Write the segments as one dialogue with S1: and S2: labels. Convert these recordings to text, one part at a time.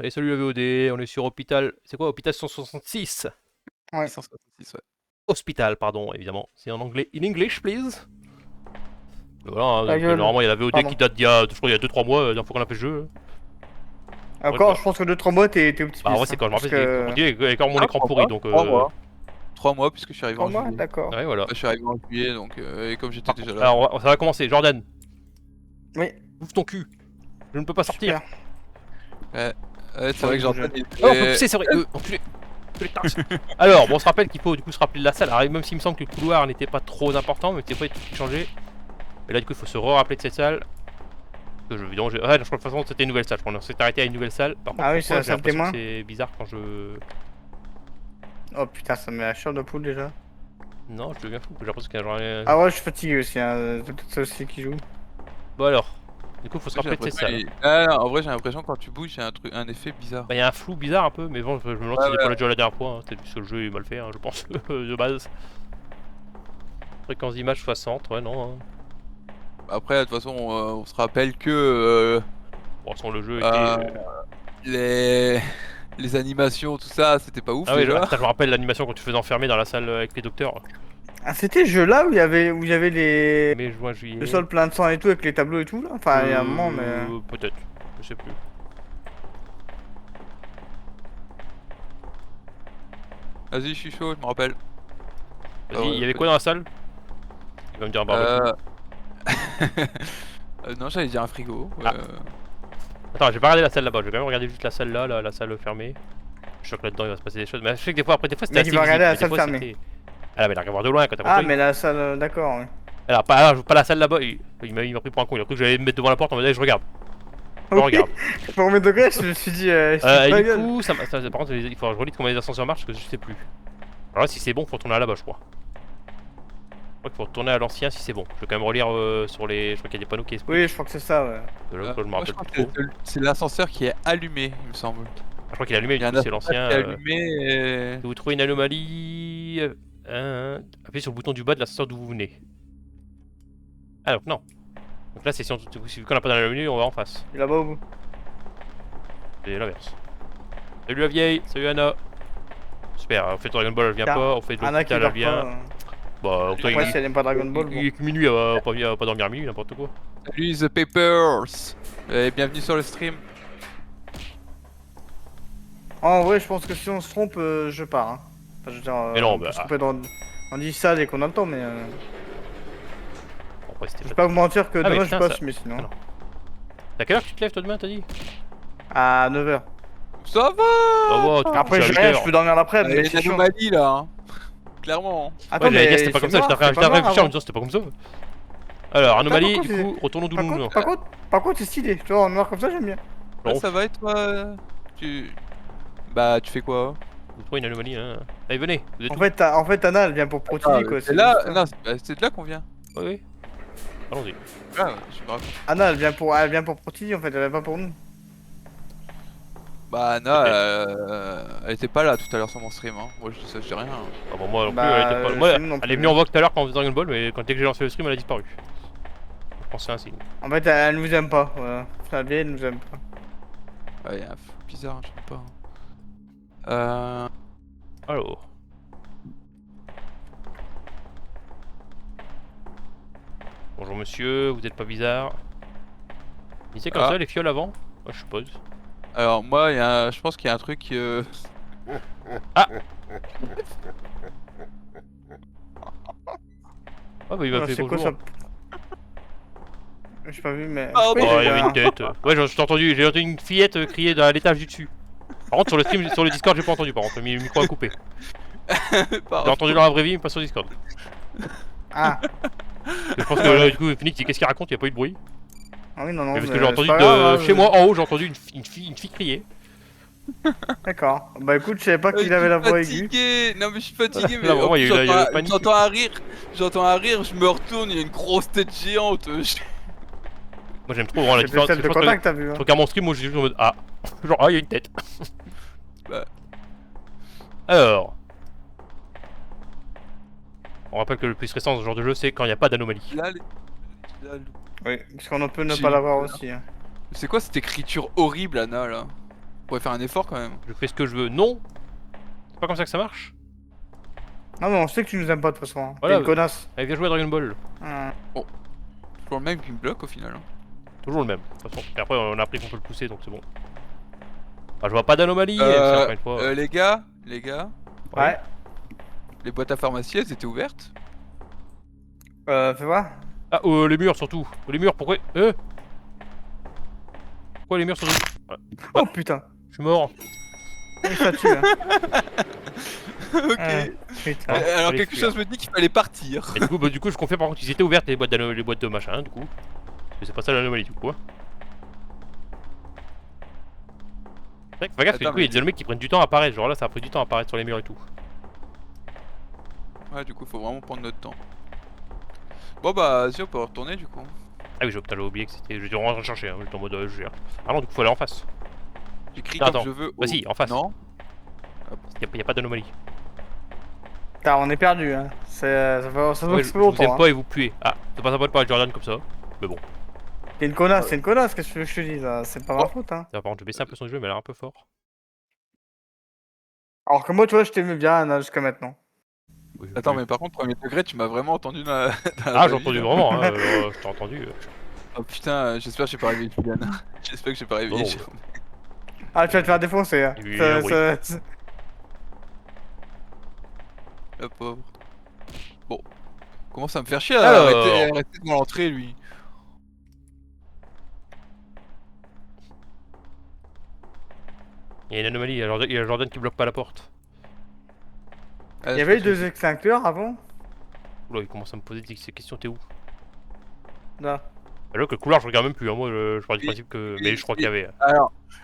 S1: Et salut la VOD, on est sur Hôpital. C'est quoi Hôpital 166?
S2: Ouais.
S3: 166, ouais.
S1: Hospital, pardon, évidemment. C'est en anglais. In English, please. Voilà, hein,
S2: Ta
S1: donc,
S2: gueule.
S1: normalement il y a la VOD
S2: Pardon.
S1: qui date d'il y a, je crois, il y a 2-3 mois, la dernière fois qu'on a fait le jeu.
S2: Encore,
S1: Ouais,
S2: je pense que 2-3 mois t'es optimiste.
S1: Bah, ouais, c'est quand je me rappelle,
S2: que...
S1: on dit avec mon écran
S3: 3
S1: pourri,
S3: mois,
S1: donc.
S3: 3 mois. 3 mois, puisque je suis arrivé
S2: 3
S3: en
S2: mois,
S3: juillet.
S2: d'accord.
S1: Ouais, voilà.
S3: Bah, je suis arrivé en juillet, donc. Et comme j'étais déjà là.
S1: Alors, ça va commencer. Jordan,
S2: Oui.
S1: ouvre ton cul. Je ne peux pas sortir.
S2: Super.
S3: Ouais, c'est vrai que Jordan
S1: Oh, on peut pousser, c'est vrai. Enculé. Alors, bon, on se rappelle qu'il faut du coup se rappeler de la salle. Alors, même s'il me semble que le couloir n'était pas trop important, mais des fois il y a tout qui changeait. Mais là, du coup, il faut se rappeler de cette salle. Que je, évidemment, ouais, je crois que de toute façon c'était une nouvelle salle. Je crois qu'on s'est arrêté à une nouvelle salle. Par contre,
S2: Ah oui,
S1: pourquoi
S2: c'est la
S1: j'ai
S2: salle
S1: l'impression
S2: témoin.
S1: que c'est bizarre quand je.
S2: Oh putain, ça me met la chair de poule déjà.
S1: Non, je deviens fou. J'ai l'impression qu'il y a genre rien.
S2: Ah ouais, je suis fatigué aussi, hein. C'est peut-être ça aussi qui joue.
S1: Bon, alors. Du coup, il faut se
S3: J'ai
S1: rappeler de cette salle.
S3: l'impression non, en vrai, j'ai l'impression que quand tu bouges, il y a un effet bizarre.
S1: Bah, il y a un flou bizarre un peu, mais bon, je me demande si j'ai pas déjà la dernière fois. Hein. Peut-être que le jeu est mal fait, hein, je pense, de base. Fréquence d'image 60, ouais, non. Hein.
S3: Après, de toute façon, on se rappelle que.
S1: Bon, sans le jeu était.
S3: Les animations, tout ça, c'était pas ouf
S1: Ah oui,
S3: déjà.
S1: je me rappelle l'animation quand tu faisais enfermer dans la salle avec les docteurs.
S2: Ah, c'était ce jeu là où il y avait les.
S1: Mai, juin, juillet.
S2: Le sol plein de sang et tout avec les tableaux et tout là. Enfin, il y a un moment, mais.
S1: Peut-être, je sais plus.
S3: Vas-y, je suis chaud, je me rappelle.
S1: Vas-y, il y avait quoi dans la salle? Il va me dire un barbecue.
S3: Non, j'allais dire un frigo.
S1: Ah. Attends, j'ai pas regardé la salle là-bas, je vais quand même regarder juste la salle là, la salle fermée. Je suis sûr que là-dedans il va se passer des choses, mais je sais que des fois c'était
S2: Mais
S1: assez
S2: il va regarder la
S1: visible, mais
S2: salle
S1: des fois,
S2: fermée.
S1: c'était- Ah là, mais il a regardé voir de loin quand t'as
S2: Ah,
S1: compris.
S2: mais la salle, d'accord, oui.
S1: Alors, pas la salle là-bas, il m'a pris pour un con, il a cru que j'allais me mettre devant la porte en mode je regarde. Je
S2: Oui.
S1: regarde.
S2: Premier degré, je me suis dit.
S1: Et
S2: pas
S1: du
S2: gueule.
S1: coup, par contre, il faut que je relise comment les ascenseurs marchent parce que je sais plus. Alors là, si c'est bon, faut retourner là-bas, je crois. Je crois qu'il faut retourner à l'ancien si c'est bon. Je vais quand même relire sur les. Je crois qu'il y a des panneaux qui expliquent.
S2: Oui, je crois que c'est ça, ouais.
S1: De là, je me
S3: Moi,
S1: rappelle
S3: je crois
S1: plus trop.
S3: que c'est l'ascenseur qui est allumé, il me semble.
S1: Je crois qu'il est allumé,
S3: Il y a
S1: du
S3: un
S1: coup, c'est
S3: ascenseur
S1: l'ancien.
S3: qui est allumé et...
S1: Si vous trouvez une anomalie, appuyez sur le bouton du bas de l'ascenseur d'où vous venez. Ah donc non. Donc là c'est si on n'a pas dans l'anomalie, on va en face.
S2: Il est là-bas au bout.
S1: C'est l'inverse. Salut la vieille, salut Anna. Super, on fait Dragon Ball, elle vient
S2: Tiens,
S1: pas, on fait de
S2: Anna qui
S1: l'hôpital,
S2: dort
S1: elle vient.
S2: pas.
S1: Bah, en tout cas,
S2: Après, si elle aime pas Dragon Ball, bon.
S1: il est que minuit, elle va pas dormir à minuit, n'importe quoi.
S3: Salut The Papers. Et bienvenue sur le stream.
S2: En vrai, je pense que si on se trompe, je pars. Hein. Enfin, je veux dire,
S1: Mais non,
S2: on
S1: bah,
S2: peut se tromper dans 10 salles et qu'on a le temps, mais.
S1: Bon, après, c'était
S2: Je vais pas vous mentir que
S1: Ah, mais
S2: demain je
S1: putain,
S2: passe,
S1: ça-
S2: mais sinon.
S1: Ah non. T'as quelle heure que tu te lèves toi demain, t'as dit?
S2: À 9h.
S3: Ça va.
S1: Oh,
S2: Après,
S1: je
S2: j'ai rien, je peux dormir l'après,
S3: Il y
S2: mais
S3: a
S2: c'est
S3: une
S2: chiant.
S3: anomalie là. Hein. Clairement.
S2: Attends,
S1: Ouais, j'allais dire
S2: mais
S1: c'était pas comme ça,
S2: c'est
S1: j'étais en
S2: noir,
S1: train de
S2: c'est pas
S1: réfléchir en
S2: noir
S1: me disant c'était pas comme ça. Alors,
S2: Attends,
S1: anomalie,
S2: pourquoi
S1: du
S2: c'est-
S1: coup, retournons d'où
S2: Par
S1: nous venons.
S2: contre, c'est stylé. Tu vois, en noir comme ça, j'aime bien.
S3: Ouais,
S1: Non.
S3: ça va et toi? Tu... Bah, tu fais quoi?
S1: Vous trouvez une anomalie, hein. Allez, venez, vous êtes
S2: En
S1: où?
S2: fait, Anna, elle vient pour protéger, quoi.
S3: C'est là,
S2: juste ça.
S3: non, c'est de là qu'on vient.
S1: Oui, oui. Allons-y.
S3: Ah, je me rappelle.
S2: Anna, elle vient pour protéger, en fait, elle vient pas pour nous.
S3: Bah, Anna, elle était pas là tout à l'heure sur mon stream. Hein. Moi, je dis rien. Hein.
S1: Ah bon, moi non plus,
S2: Bah,
S1: elle était pas. Moi,
S2: chez nous non
S1: elle
S2: plus.
S1: est venue en vogue tout à l'heure quand on faisait Dragon Ball, mais dès que j'ai lancé le stream, elle a disparu. Je pense que c'est un signe.
S2: En fait, elle nous aime pas, voilà. La vieille, elle nous aime pas.
S3: Ouais, y'a un flou bizarre, je sais pas.
S1: Alors. Bonjour monsieur, vous êtes pas bizarre. Il sait comme
S3: Ah.
S1: ça les fioles avant? Moi je suppose.
S3: Alors, moi, je pense qu'il y a un truc.
S1: Ah bah il m'a
S2: Non,
S1: fait
S2: c'est quoi
S1: bonjour.
S2: ça? J'ai pas vu, mais.
S3: Oh,
S2: Oui,
S1: Oh, il y
S2: j'ai
S1: avait
S2: un-
S1: une tête. Ouais, j'ai entendu une fillette crier à l'étage du dessus. Par contre, sur le stream, sur le Discord, j'ai pas entendu. Par contre, le micro a coupé. J'ai entendu dans la vraie vie, mais pas sur Discord.
S2: Ah,
S1: Je pense que là, du coup, Phoenix, qu'est-ce qu'il raconte? Il y a pas eu de bruit.
S2: ah oui, non, non.
S1: Mais parce que
S2: mais
S1: j'ai
S2: c'est
S1: entendu
S2: pas grave, hein,
S1: chez moi en haut, j'ai entendu une fille crier.
S2: D'accord. Bah écoute, je savais pas
S3: Je
S2: qu'il avait la voix aiguë.
S3: fatigué. Non, mais je suis fatigué. Mais
S1: Là, vraiment,
S3: en
S1: il y
S3: plus,
S1: a eu la panique.
S3: j'entends un rire. J'entends un rire, je me retourne, il y a une grosse tête géante.
S1: Moi, j'aime trop voir la
S2: C'est
S1: différence.
S2: peut-être
S1: Je
S2: celle de
S1: pense que
S2: contact, t'as vu.
S1: je
S2: Hein.
S1: regarde mon stream, moi, je suis juste en mode ah. Genre, ah, il y a une tête.
S3: Bah.
S1: Alors. On rappelle que le plus récent dans ce genre de jeu, c'est quand il n'y a pas d'anomalie.
S3: Là,
S2: Oui, parce qu'on peut ne
S3: J'ai
S2: pas
S3: eu
S2: l'avoir
S3: peur.
S2: aussi. Hein.
S3: c'est quoi cette écriture horrible, Anna là? pourrait faire un effort quand même.
S1: Je fais ce que je veux. Non. C'est pas comme ça que ça marche.
S2: Non, mais on sait que tu nous aimes pas de toute façon. Hein.
S1: Voilà,
S2: T'es une connasse.
S1: Allez, viens jouer à Dragon Ball.
S3: Toujours le même qui me bloque au final. Hein.
S1: Toujours le même, de toute façon. Et après, on a appris qu'on peut le pousser, donc c'est bon. Ah, je vois pas d'anomalie, encore une fois.
S3: Les gars,
S2: Ouais.
S3: les boîtes à pharmacie, elles étaient ouvertes.
S2: Fais voir.
S1: Ah, les murs surtout. Les murs, pourquoi pourquoi les murs sont... Ouais,
S2: Oh putain.
S1: je suis mort.
S2: Il ça tue, hein.
S3: Ok.
S2: Putain.
S3: Alors
S1: fallait
S3: quelque
S1: fuir.
S3: chose me dit qu'il fallait partir.
S1: Et du coup, je confirme par contre qu'ils étaient ouvertes les boîtes de machin, du coup. Mais c'est pas ça l'anomalie, du coup. Hein. C'est vrai que fais gaffe, parce que du coup, il y a des mecs qui prennent du temps à apparaître. Genre là, ça a pris du temps à apparaître sur les murs et tout.
S3: Ouais, du coup, faut vraiment prendre notre temps. Bon bah, si on peut retourner du coup.
S1: Ah oui, j'avais oublié que c'était. Je suis en train de chercher, hein. J'étais en mode je gère. Ah non, du coup, faut aller en face.
S3: J'écris
S1: Attends,
S3: comme je veux.
S1: Vas-y, en face.
S3: Non.
S1: Y a pas d'anomalie.
S2: Putain, on est perdu, hein. Ça fait
S1: Ouais, je
S2: peu
S1: vous
S2: longtemps.
S1: aime
S2: Hein.
S1: pas et vous puez. Ah, c'est pas sympa de parler de Jordan comme ça. Mais bon.
S2: T'es une connasse, c'est une connasse, qu'est-ce que tu veux que je te dise là. C'est pas ma faute, hein.
S1: Par contre, je vais baisser un peu son jeu, mais elle a l'air un peu fort.
S2: Alors que moi, tu vois, je t'aimais bien Anna, jusqu'à maintenant.
S1: Oui,
S3: Attends,
S1: oui.
S3: mais par contre, premier degré, tu m'as vraiment entendu dans la.
S1: Ah, j'ai entendu vraiment, hein. Je t'ai entendu.
S3: Oh putain, j'espère que j'ai pas réveillé Julian. J'espère que j'ai pas réveillé
S1: Non,
S3: Jérôme.
S2: Ah, tu vas te faire défoncer, hein.
S1: Il y a eu un bruit.
S3: La pauvre. Bon. Commence à me faire chier à
S1: Alors.
S3: arrêter devant l'entrée lui.
S1: Il y a une anomalie, il y a Jordan qui bloque pas la porte.
S3: Ah,
S2: Il y
S3: je
S2: avait eu
S3: pense que
S2: deux extincteurs avant.
S1: Oula, il commence à me poser ces questions, t'es où?
S2: Là.
S1: Alors que le couloir, je regarde même plus, hein. Moi je pars du
S3: Oui,
S1: principe que.
S3: oui,
S1: Mais je crois
S3: oui.
S1: qu'il y avait.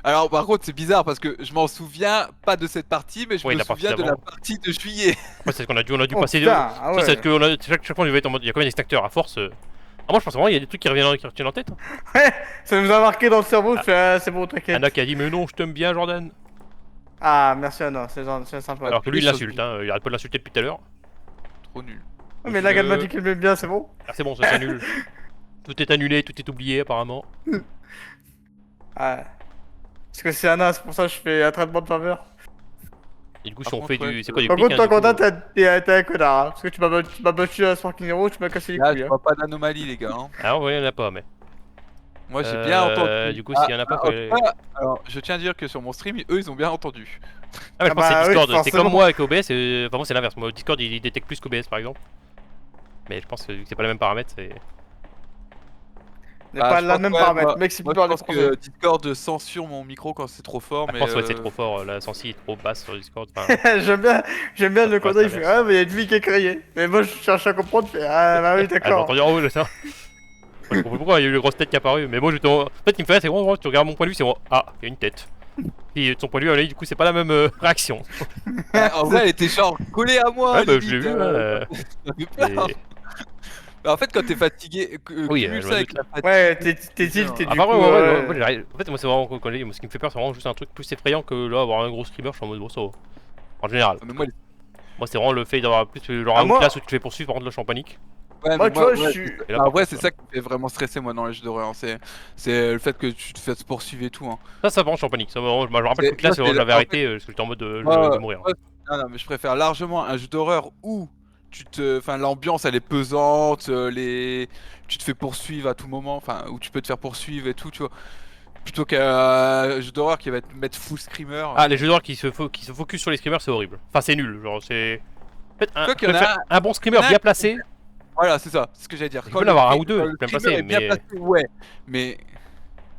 S3: Alors par contre c'est bizarre parce que je m'en souviens pas de cette partie mais je
S1: Oui,
S3: me
S1: la partie
S3: souviens de la
S1: d'avant.
S3: partie de juillet.
S1: Après, c'est ce qu'on a dû
S2: Oh
S1: passer.
S2: putain, ah
S1: Ça, c'est
S2: ouais.
S1: que chaque fois, on devait être en mode. Il y a combien d'extincteurs à force Ah, moi je pense vraiment qu'il y a des trucs qui reviennent en tête. Hein.
S2: Ça nous a marqué dans le cerveau, je fais, ah, c'est bon, t'inquiète.
S1: Anna qui a dit, mais non, je t'aime bien, Jordan.
S2: Ah, merci Anna, c'est sympa.
S1: Alors que lui, il
S3: oui,
S1: l'insulte, hein. Il arrête pas de l'insulter depuis tout à l'heure.
S3: Trop nul.
S2: Ouais, mais là, elle m'a dit qu'elle m'aime bien, c'est bon.
S1: Ah, c'est bon, ça s'annule. Tout est annulé, tout est oublié, apparemment.
S2: Ah. Parce que c'est Anna, c'est pour ça que je fais un traitement de faveur.
S1: Et du coup,
S3: Par
S1: si on
S3: contre,
S1: fait
S3: ouais,
S1: du. C'est quoi du
S2: Par
S1: clic,
S2: contre,
S1: hein,
S2: toi,
S1: du coup,
S2: Quentin, t'es un connard, hein. Parce que tu m'as battu à Sparking Hero, tu m'as cassé les
S3: Là
S2: couilles.
S3: je
S2: Hein.
S3: vois pas d'anomalie les gars. Hein.
S1: Ah, ouais, il y en a pas, mais.
S3: Moi j'ai bien entendu.
S1: Du coup, s'il y en a pas, faut.
S3: en tout cas, alors je tiens à dire que sur mon stream eux ils ont bien entendu.
S1: Ah, mais je
S2: Ah
S1: pense que
S2: bah
S1: c'est
S2: oui,
S1: Discord. C'est
S2: forcément.
S1: comme moi avec OBS. Enfin, moi, c'est l'inverse. Moi, Discord, il détecte plus qu'OBS, par exemple. Mais je pense que c'est pas les mêmes paramètres. C'est.
S2: C'est
S3: Bah,
S2: pas
S3: je
S2: la
S3: pense,
S2: même
S3: ouais,
S2: paramètre, mec, c'est
S3: Moi
S2: plus
S3: je
S2: par
S3: pense
S2: les
S3: que Discord censure mon micro quand c'est trop fort
S1: Je
S3: mais.
S1: pense que c'est trop fort. La sensi est trop basse sur Discord. Enfin,
S2: J'aime bien le
S1: Ouais,
S2: Quentin, il
S1: c'est
S2: fait,
S1: l'inverse.
S2: ah, mais il y a une vie qui est créée. Mais moi, je cherche à comprendre, je fais, ah, bah oui,
S1: ah, j'ai
S2: d'accord.
S1: entendu en haut, là, ça. Moi, je comprends pourquoi il y a eu le grosse tête qui est apparue. Mais moi, en fait, ce qui me fait rire, c'est vraiment, tu regardes mon point de vue, c'est vraiment, ah, il y a une tête. Et de son point de vue, là, du coup, c'est pas la même réaction.
S3: En vrai elle était genre collée à moi.
S1: Ouais, bah, je
S3: limite,
S1: l'ai vu, hein.
S3: Ça fait peur.
S1: Et-
S3: Bah, en fait quand t'es fatigué,
S1: Oui,
S3: cumule
S1: je
S3: ça
S1: me
S3: avec
S1: doute.
S3: la fatigue.
S2: Ouais, t'es tilté
S1: Ah,
S2: du
S1: bah,
S2: coup.
S1: ouais,
S2: ouais.
S1: moi, en fait, moi, c'est vraiment, moi, ce qui me fait peur, c'est vraiment juste un truc plus effrayant que là, avoir un gros streamer, je suis en mode, bon, ça va. En général.
S3: Mais moi,
S1: Moi, c'est vraiment le fait d'avoir plus, genre,
S2: Ah,
S1: une
S2: moi-
S1: classe où tu te fais poursuivre, par contre, là, je suis en panique.
S3: ouais,
S2: Moi,
S3: mais
S2: tu vois, je
S3: ouais,
S2: suis.
S1: Et là,
S3: Ah
S1: par
S3: ouais,
S1: contre,
S3: c'est ça qui me fait vraiment stresser moi dans les jeux d'horreur. C'est le fait que tu te fasses poursuivre et tout. Hein.
S1: ça, vraiment, je suis en panique. Ça, vraiment, je me rappelle
S3: C'est-
S1: toute classe,
S3: moi, c'est-
S1: j'avais
S3: en
S1: arrêté, parce que j'étais en mode de
S3: Ouais,
S1: mourir.
S3: ouais, non, mais je préfère largement un jeu d'horreur où enfin, l'ambiance elle est pesante, tu te fais poursuivre à tout moment, enfin, où tu peux te faire poursuivre et tout, tu vois. Plutôt qu'un jeu d'horreur qui va te mettre full screamer.
S1: Ah, les jeux d'horreur qui se focus sur les screamers, c'est horrible. Enfin, c'est nul. Genre, c'est. En fait,
S3: Quoi qu'il y en a
S1: un bon screamer
S3: il y en a
S1: bien
S3: un-
S1: placé.
S3: Voilà, c'est ça, c'est ce que j'allais dire.
S1: Il peut en avoir un ou deux,
S3: quand
S1: il
S3: le
S1: peut même
S3: screamer
S1: passer,
S3: est bien
S1: mais-
S3: placé, ouais. Mais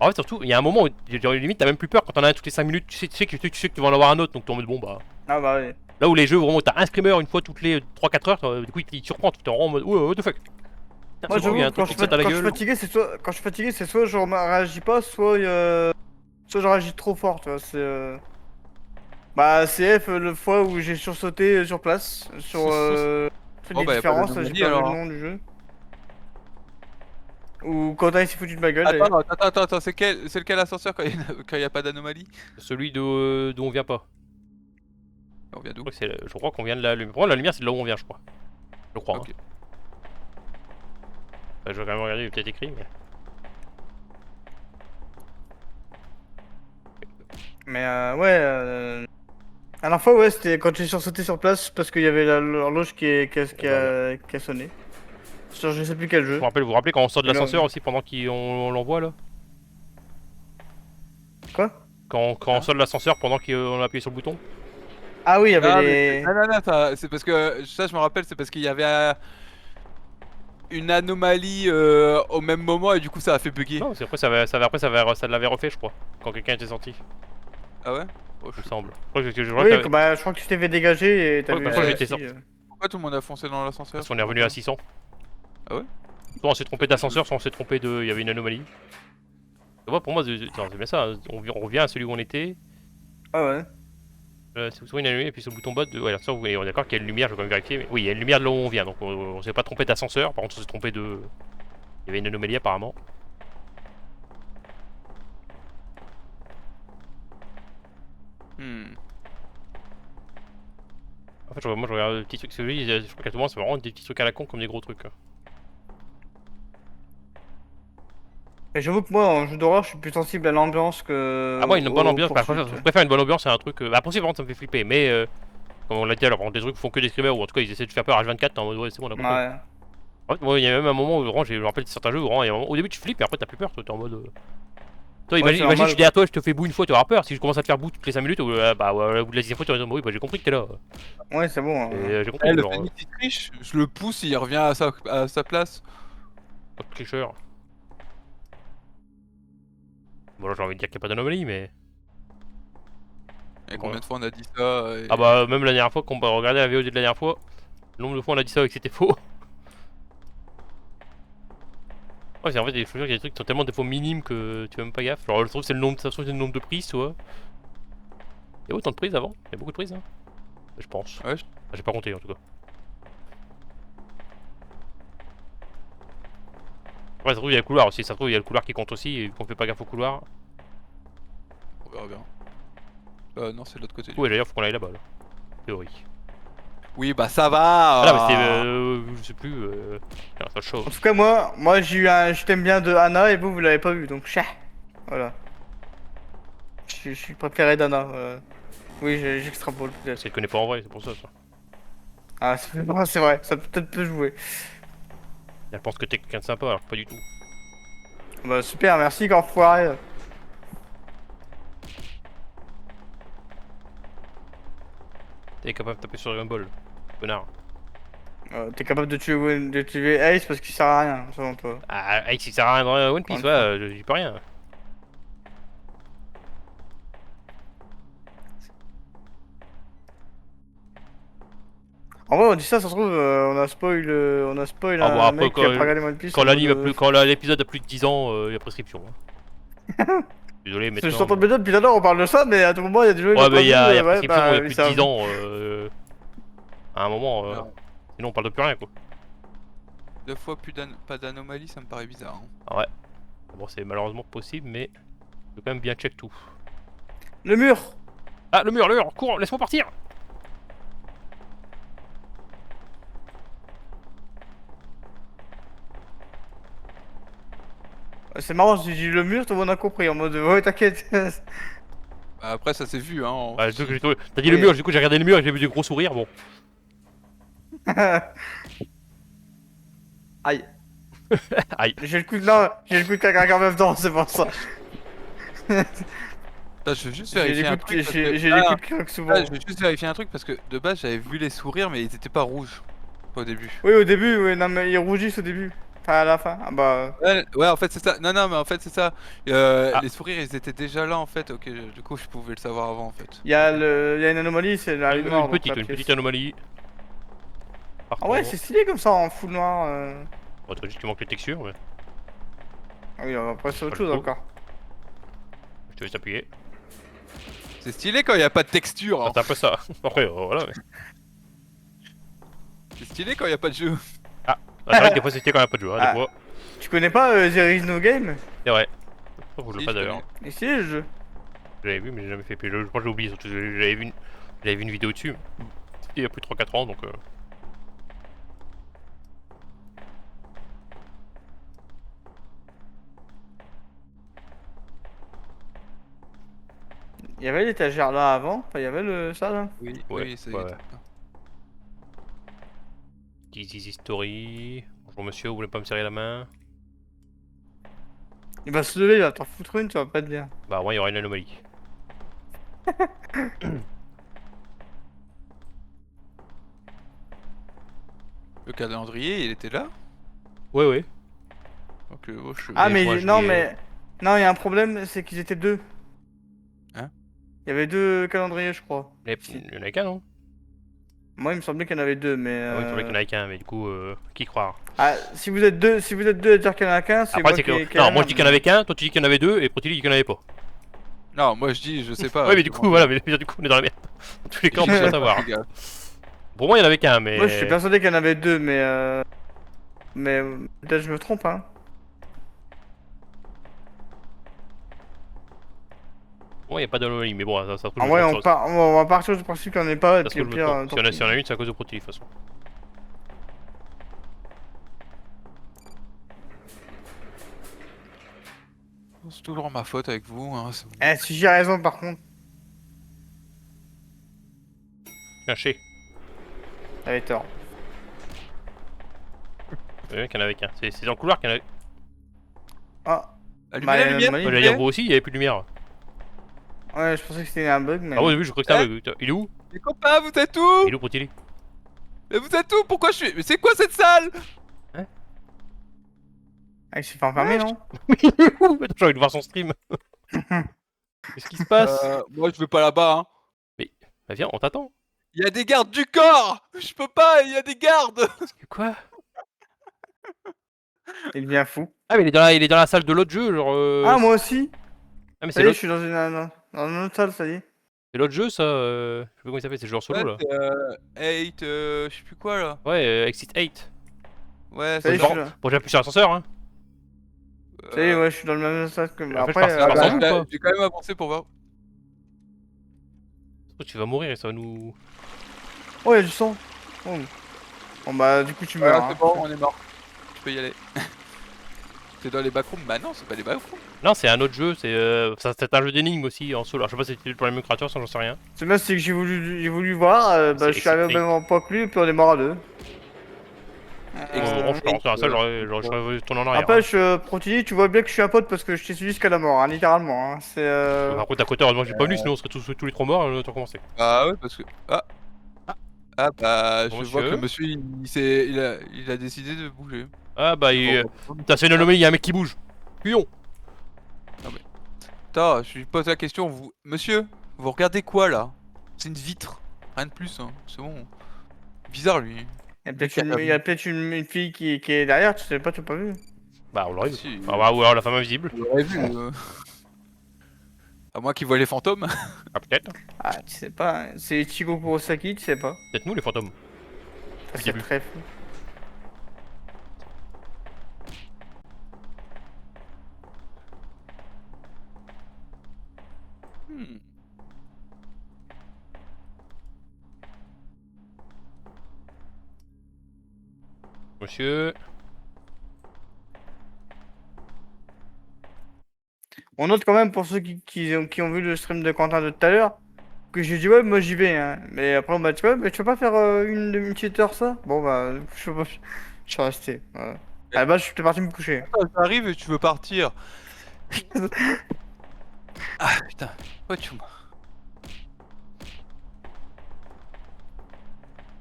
S1: En fait, surtout, il y a un moment où, genre, limite, t'as même plus peur quand t'en as un toutes les 5 minutes. Tu sais que tu vas en avoir un autre, donc t'es en mode bon, bah.
S2: Ah, bah oui.
S1: Là où les jeux, vraiment, t'as un screamer une fois toutes les 3-4 heures, du coup, il te surprend. T'es vraiment en mode, ouais, what the fuck. Putain,
S2: Moi,
S1: c'est bon, il y a un
S2: j'avoue,
S1: truc qui te saute à la
S2: quand je suis
S1: gueule.
S2: fatigué, quand je suis fatigué, c'est soit je réagis pas, soit je réagis trop fort, tu vois. C'est. Bah, CF, le fois où j'ai sursauté sur place, sur
S3: Bon,
S2: les
S3: bah, y a pas
S2: différences, j'ai
S3: d'anomalie,
S2: perdu
S3: alors.
S2: le nom du jeu. Ou Quentin il s'est foutu de ma gueule.
S3: Attends, c'est lequel ascenseur quand y a pas d'anomalie?
S1: Celui d'où on vient pas.
S3: On vient d'où?
S1: Je crois qu'on vient de la lumière. Pour moi, la lumière, c'est de là où on vient, je crois. Je crois.
S3: Ok.
S1: Hein. Je vais quand même regarder, il est peut-être écrit, mais.
S2: Mais ouais, la dernière fois, ouais, c'était quand j'ai sursauté sur place parce qu'il y avait l'horloge qui a sonné. Sur je sais plus quel jeu.
S1: Vous vous rappelez quand on sort de
S2: Mais là,
S1: l'ascenseur aussi pendant qu'on l'envoie là?
S2: Quoi?
S1: Quand on sort de l'ascenseur pendant qu'on a appuyé sur le bouton?
S2: Ah oui, il y avait
S3: Ah, mais
S2: les.
S3: non, c'est parce que ça, je me rappelle, c'est parce qu'il y avait une anomalie au même moment et du coup ça a fait bugger.
S1: Non, parce qu'après ça l'avait refait, je crois, quand quelqu'un était sorti,
S3: Ah ouais? Oh,
S1: il me
S3: je-
S1: semble. Je crois que, je crois
S2: Oui,
S1: que-
S2: bah, je crois que tu t'es fait dégager et t'as
S1: Ouais,
S2: vu
S1: bah,
S2: ça
S1: moi, j'étais
S2: aussi,
S1: sorti.
S3: Pourquoi tout le monde a foncé dans l'ascenseur?
S1: Parce qu'on est revenu à 600.
S3: Ah ouais?
S1: Soit on s'est trompé d'ascenseur, soit on s'est trompé de. Il y avait une anomalie. Tu vois, pour moi, c'est bien ça. On revient à celui où on était.
S2: Ah ouais.
S1: C'est soit une anomalie, et puis sur le bouton bot. Ouais, alors ça, on est d'accord qu'il y a une lumière, je vais quand même vérifier. Mais oui, il y a une lumière de là où on vient, donc on s'est pas trompé d'ascenseur. Par contre, on s'est trompé de. Il y avait une anomalie apparemment.
S3: Hmm.
S1: En fait, moi je regarde des petits trucs. Je crois qu'à tout moment, c'est vraiment des petits trucs à la con comme des gros trucs.
S2: Et j'avoue que moi, en jeu d'horreur, je suis plus sensible à l'ambiance que.
S1: Ah, moi, une bonne
S2: aux
S1: ambiance, bah,
S2: poursuites.
S1: je préfère une bonne ambiance à un truc. Bah, pour par contre, ça me fait flipper, mais comme on l'a dit alors, par contre, des trucs qui font que des screamers ou en tout cas ils essaient de faire peur à H24, t'es en mode ouais, c'est bon, on a compris.
S2: Ouais.
S1: En fait, moi, il y a même un moment où vraiment, je me rappelle de certains jeux où vraiment, il y a un moment, au début tu flippes et après t'as plus peur, toi, t'es en mode. Toi,
S2: Ouais, c'est
S1: imagine,
S2: normal,
S1: je suis derrière toi, je te fais bout une fois, tu auras peur. Si je commence à te faire bout toutes les 5 minutes, bah, au bout de la 10e fois, tu vas dire, oui, bah, j'ai compris que t'es là.
S2: Ouais, c'est bon.
S1: Et
S2: Hein.
S1: j'ai compris
S3: Eh,
S1: que
S3: le
S1: genre,
S3: Phoenix il triche, je le pousse, il revient à sa place.
S1: tricheur. Bon, là, j'ai envie de dire qu'il n'y a pas d'anomalie, mais.
S3: Et
S1: Voilà.
S3: combien de fois on a dit ça et...
S1: Ah, bah, même la dernière fois, qu'on regardait la VOD de la dernière fois, le nombre de fois on a dit ça et que c'était faux. Ouais, c'est en fait, je te jure qu'il y a des trucs qui sont tellement des fois minimes que tu fais même pas gaffe. Genre, je trouve que c'est le nombre, ça se trouve, c'est le nombre de prises, tu vois. Il y a autant de prises avant? Il y a beaucoup de prises, hein? Je pense.
S3: Ouais,
S1: Ah, j'ai pas compté en tout cas. Ouais, ça se trouve, il y a le couloir aussi. Ça se trouve, il y a le couloir qui compte aussi et qu'on fait pas gaffe au couloir.
S3: on verra bien. Non, c'est de l'autre côté.
S1: Ouais, d'ailleurs, faut qu'on aille là-bas, là. Théorie.
S3: Oui, bah ça va.
S1: Ah, là, mais c'est. Je sais plus. C'est autre chose.
S2: En tout cas, moi j'ai eu un je t'aime bien de Anna et vous l'avez pas vu donc chat. Voilà. Je suis préféré d'Anna. Oui, j'extrapole peut-être.
S1: C'est le connaît pas en vrai, c'est pour ça, ça.
S2: Ah, c'est vrai, ça peut-être peut jouer.
S1: Elle pense que t'es quelqu'un de sympa, alors que pas du tout.
S2: Bah super, merci Corfoiré.
S1: T'es capable de taper sur Dragon Ball, connard.
S2: T'es capable de tuer Ace parce qu'il sert à rien, selon toi.
S1: Ah, Aix, il sert à rien dans One Piece,
S2: Ouais.
S1: ouais, j'y peux rien.
S2: En vrai, on dit ça, ça se trouve, on a spoil
S1: Ah, bon,
S2: un
S1: après,
S2: mec qui a pas regardé One Piece.
S1: Quand
S2: en
S1: l'anime a
S2: mode,
S1: plus, quand l'épisode a plus de 10 ans, il y a prescription. Hein. Désolé,
S2: Je
S1: maintenant.
S2: suis en train de me dire depuis tout à l'heure, on parle de ça, mais à tout moment, il y a des gens qui
S1: Ouais,
S2: l'ont pas
S1: mais il y a,
S2: vu,
S1: y a
S2: ouais,
S1: prescription, il y a
S2: bah,
S1: plus
S2: oui,
S1: de
S2: ça
S1: 10 ans. À un moment,
S3: Non.
S1: sinon on parle de plus rien, quoi.
S3: 2 fois pas d'anomalie, ça me paraît bizarre. Hein.
S1: Ah ouais. Bon, c'est malheureusement possible, mais je veux quand même bien check tout.
S2: Le mur.
S1: Ah, le mur, cours, laisse-moi partir.
S2: C'est marrant, j'ai dit le mur, tout le monde a compris, en mode, ouais, t'inquiète.
S3: Bah, après, ça s'est vu, hein.
S1: Ouais, le truc que j'ai trouvé. T'as dit le
S2: Oui.
S1: mur, du coup j'ai regardé le mur et j'ai vu des gros sourires, bon.
S2: Aïe.
S1: Aïe.
S2: J'ai le coup de... Non, j'ai le coup de caca en même temps, c'est pour ça.
S3: Là, je veux juste
S2: J'ai
S3: vérifier
S2: les
S3: un
S2: coups
S3: truc.
S2: de,
S3: parce
S2: j'ai
S3: que-
S2: j'ai les coups de craque souvent.
S3: je veux juste vérifier un truc parce que de base, j'avais vu les sourires, mais ils étaient pas rouges au début.
S2: Oui, au début, oui, non, mais ils rougissent au début. Enfin, à la fin. Ah bah.
S3: Ouais, en fait, c'est ça. Non, mais en fait, c'est ça.
S1: Ah.
S3: Les sourires, ils étaient déjà là, en fait. Ok, du coup, je pouvais le savoir avant, en fait.
S2: Il y a une anomalie, c'est la
S1: Une,
S2: noire.
S1: une
S2: donc la
S1: petite
S2: pièce.
S1: anomalie.
S2: Ah ouais, c'est stylé comme ça en full noir.
S1: Bon, t'as juste qu'il manque les textures, mais
S2: Ah oui, après c'est autre
S1: Pas le
S2: chose
S1: coup.
S2: encore.
S1: je te laisse appuyer.
S3: C'est stylé quand il y a pas de texture.
S1: Ah,
S3: Hein.
S1: c'est un peu ça. Après, voilà. Mais...
S3: C'est stylé quand il y a pas de jeu.
S1: Ah, c'est vrai que des fois c'était quand même pas de jeu, hein,
S2: Ah.
S1: des fois.
S2: Tu connais pas There is no game?
S1: C'est vrai. Faut que je le
S3: Si,
S1: fasse
S3: je
S1: d'ailleurs.
S3: connais.
S2: Et c'est le jeu.
S1: J'avais vu, mais j'ai jamais fait. Puis je crois que j'ai oublié, surtout j'avais vu une vidéo dessus. Il y a plus de 3-4 ans, donc.
S2: Il y avait l'étagère là avant, enfin, il y avait ça là.
S3: Oui,
S1: Ouais,
S3: oui, ça y
S1: ouais,
S3: est.
S1: ouais. This is history. Bonjour monsieur, vous voulez pas me serrer la main?
S2: Il va se lever, il va t'en foutre une, tu vas pas te dire.
S1: Bah, au moins, il y aura une anomalie.
S3: Le calendrier, il était là.
S1: Ouais, ouais.
S3: Donc, oh,
S2: Ah,
S1: Mais
S2: mais
S1: moi, je
S2: non,
S1: l'ai,
S2: mais. Non, il y a un problème, c'est qu'ils étaient deux.
S3: Hein?
S2: Il y avait deux calendriers, je crois.
S1: il y en a qu'un, non?
S2: Moi, il me semblait qu'il y en avait deux, mais.
S1: Ah oui, il me semblait qu'il y en avait qu'un, mais du coup, qui croire?
S2: Ah, si vous êtes deux à dire qu'il y en a qu'un, c'est
S1: Après,
S2: moi
S1: c'est
S2: qui
S1: que.
S2: qui ai
S1: Non,
S2: la
S1: moi je dis
S2: merde.
S1: qu'il y en avait qu'un, toi tu dis qu'il y en avait deux, et Protili dit qu'il y en avait pas.
S3: Non, moi je dis, je sais pas.
S1: Ouais, mais du coup, voilà, mais du coup, on est dans la merde. Dans tous les cas, on peut pas savoir.
S3: Les gars.
S1: Pour moi, il y en avait qu'un, mais.
S2: Moi, je suis persuadé qu'il y en avait deux, mais. Mais peut-être je me trompe, hein.
S1: Bon, il n'y a pas d'anomalie, mais bon, ça se trouve,
S2: En
S1: je
S2: vrai,
S1: me trompe.
S2: on va partir du principe qu'il n'y en ait pas, et
S1: Ça se
S2: puis au
S1: trouve, je me
S2: pire,
S1: trompe.
S2: tant
S1: Si
S2: pis.
S1: y en a une, c'est à cause de Protili, de toute façon.
S3: C'est toujours ma faute avec vous. Hein, c'est bon.
S2: Eh, si j'ai raison, par contre,
S1: Caché.
S2: t'avais tort.
S1: C'est vrai qu'il y en avait qu'un. C'est dans le couloir qu'il y en avait.
S2: Ah,
S3: Allumez
S2: bah,
S3: la
S2: il y a une
S3: lumière.
S2: anomalie.
S1: Moi, j'allais dire, vous aussi, il n'y avait plus de lumière.
S2: Ouais, je pensais que c'était un bug, mais.
S1: Ah, ouais, au début, je croyais que c'était un bug. Putain, il est où?
S3: Les copains, vous êtes où?
S1: Il est où, Protili?
S3: Mais vous êtes où? Pourquoi je suis. Mais c'est quoi cette salle?
S2: Ah, il s'est fait enfermer, non?
S1: Il est où? Attends, j'ai envie de voir son stream. Qu'est-ce qui se passe?
S3: Moi je veux pas là-bas. Hein.
S1: Bah, viens, on t'attend.
S3: Il y a des gardes du corps. Je peux pas, il y a des gardes.
S1: Quoi?
S2: Il devient fou.
S1: Ah, mais il est dans la salle de l'autre jeu, genre.
S2: Ah, moi aussi!
S1: Ah, mais
S2: Ça
S1: c'est
S2: y est, je
S1: l'autre.
S2: suis dans une autre salle, ça y est.
S1: C'est l'autre jeu, ça. Je sais pas comment il s'appelle, c'est le joueur solo là.
S3: 8, je sais plus quoi là.
S1: Ouais, Exit 8.
S3: Ouais,
S2: Ça y est,
S3: c'est
S2: je suis
S1: Bon,
S2: là.
S1: bon, j'ai appuyé sur l'ascenseur, hein.
S2: Ça y est, ouais, je suis dans le même salle que.
S1: Après, je
S2: Après,
S1: pars sans vous,
S2: bah,
S1: quoi.
S3: j'ai quand même avancé pour voir.
S1: Tu vas mourir et ça va nous.
S2: oh, il y a du sang. Oh. Bon, bah, du coup, tu meurs.
S3: Voilà, c'est
S2: Hein.
S3: bon, on est mort. Tu peux y aller. T'es dans les backrooms? Bah non, c'est pas les backrooms.
S1: Non, c'est un autre jeu, c'est un jeu d'énigmes aussi en solo. Alors, je sais pas si c'était pour les mêmes créatures, ça j'en sais rien.
S2: C'est bien, c'est que j'ai voulu voir, bah,
S1: C'est
S2: je suis arrivé au
S1: excentrique.
S2: même point que lui, et puis on est mort à deux.
S1: Bon, je suis rentré dans la salle, j'aurais tourné en arrière.
S2: Après, je Protili, tu vois bien que je suis un pote parce que je t'ai suivi jusqu'à la mort, hein, littéralement. Hein. C'est.
S1: Hein. Par contre, à côté, heureusement que j'ai pas vu, sinon on serait tous les trois morts et on aurait tout recommencé.
S3: Ah ouais, parce que. Ah bah, je
S1: Bon,
S3: vois que le
S1: monsieur.
S3: monsieur il a décidé de bouger.
S1: Ah bah, putain, c'est une anomalie, y'a un mec qui bouge. Cuyon.
S3: Attends, je lui pose la question, monsieur, vous regardez quoi là? C'est une vitre, rien de plus, hein. C'est bon. Bizarre lui.
S2: Il y a peut-être une fille qui est derrière, tu sais pas, tu l'as pas vu.
S1: Bah, on l'aurait vu.
S3: Si,
S1: Ou alors la femme invisible.
S3: vous l'aurez vu. À moins qu'il voit les fantômes.
S1: Ah, peut-être.
S2: Ah, tu sais pas, hein. C'est Ichigo Kurosaki, tu sais pas.
S1: Peut-être nous, les fantômes.
S2: Ça, c'est
S1: début.
S2: très fou.
S3: Hmm.
S1: Monsieur.
S2: On note quand même pour ceux qui ont vu le stream de Quentin de tout à l'heure que j'ai dit ouais, moi j'y vais. Hein. Mais après on m'a dit ouais, mais tu peux pas faire une petite heure ça? Bon bah, je peux pas. Je suis resté. Voilà. À la base, je suis parti me coucher.
S3: J'arrive et tu veux partir. Ah putain, quoi tu m'as.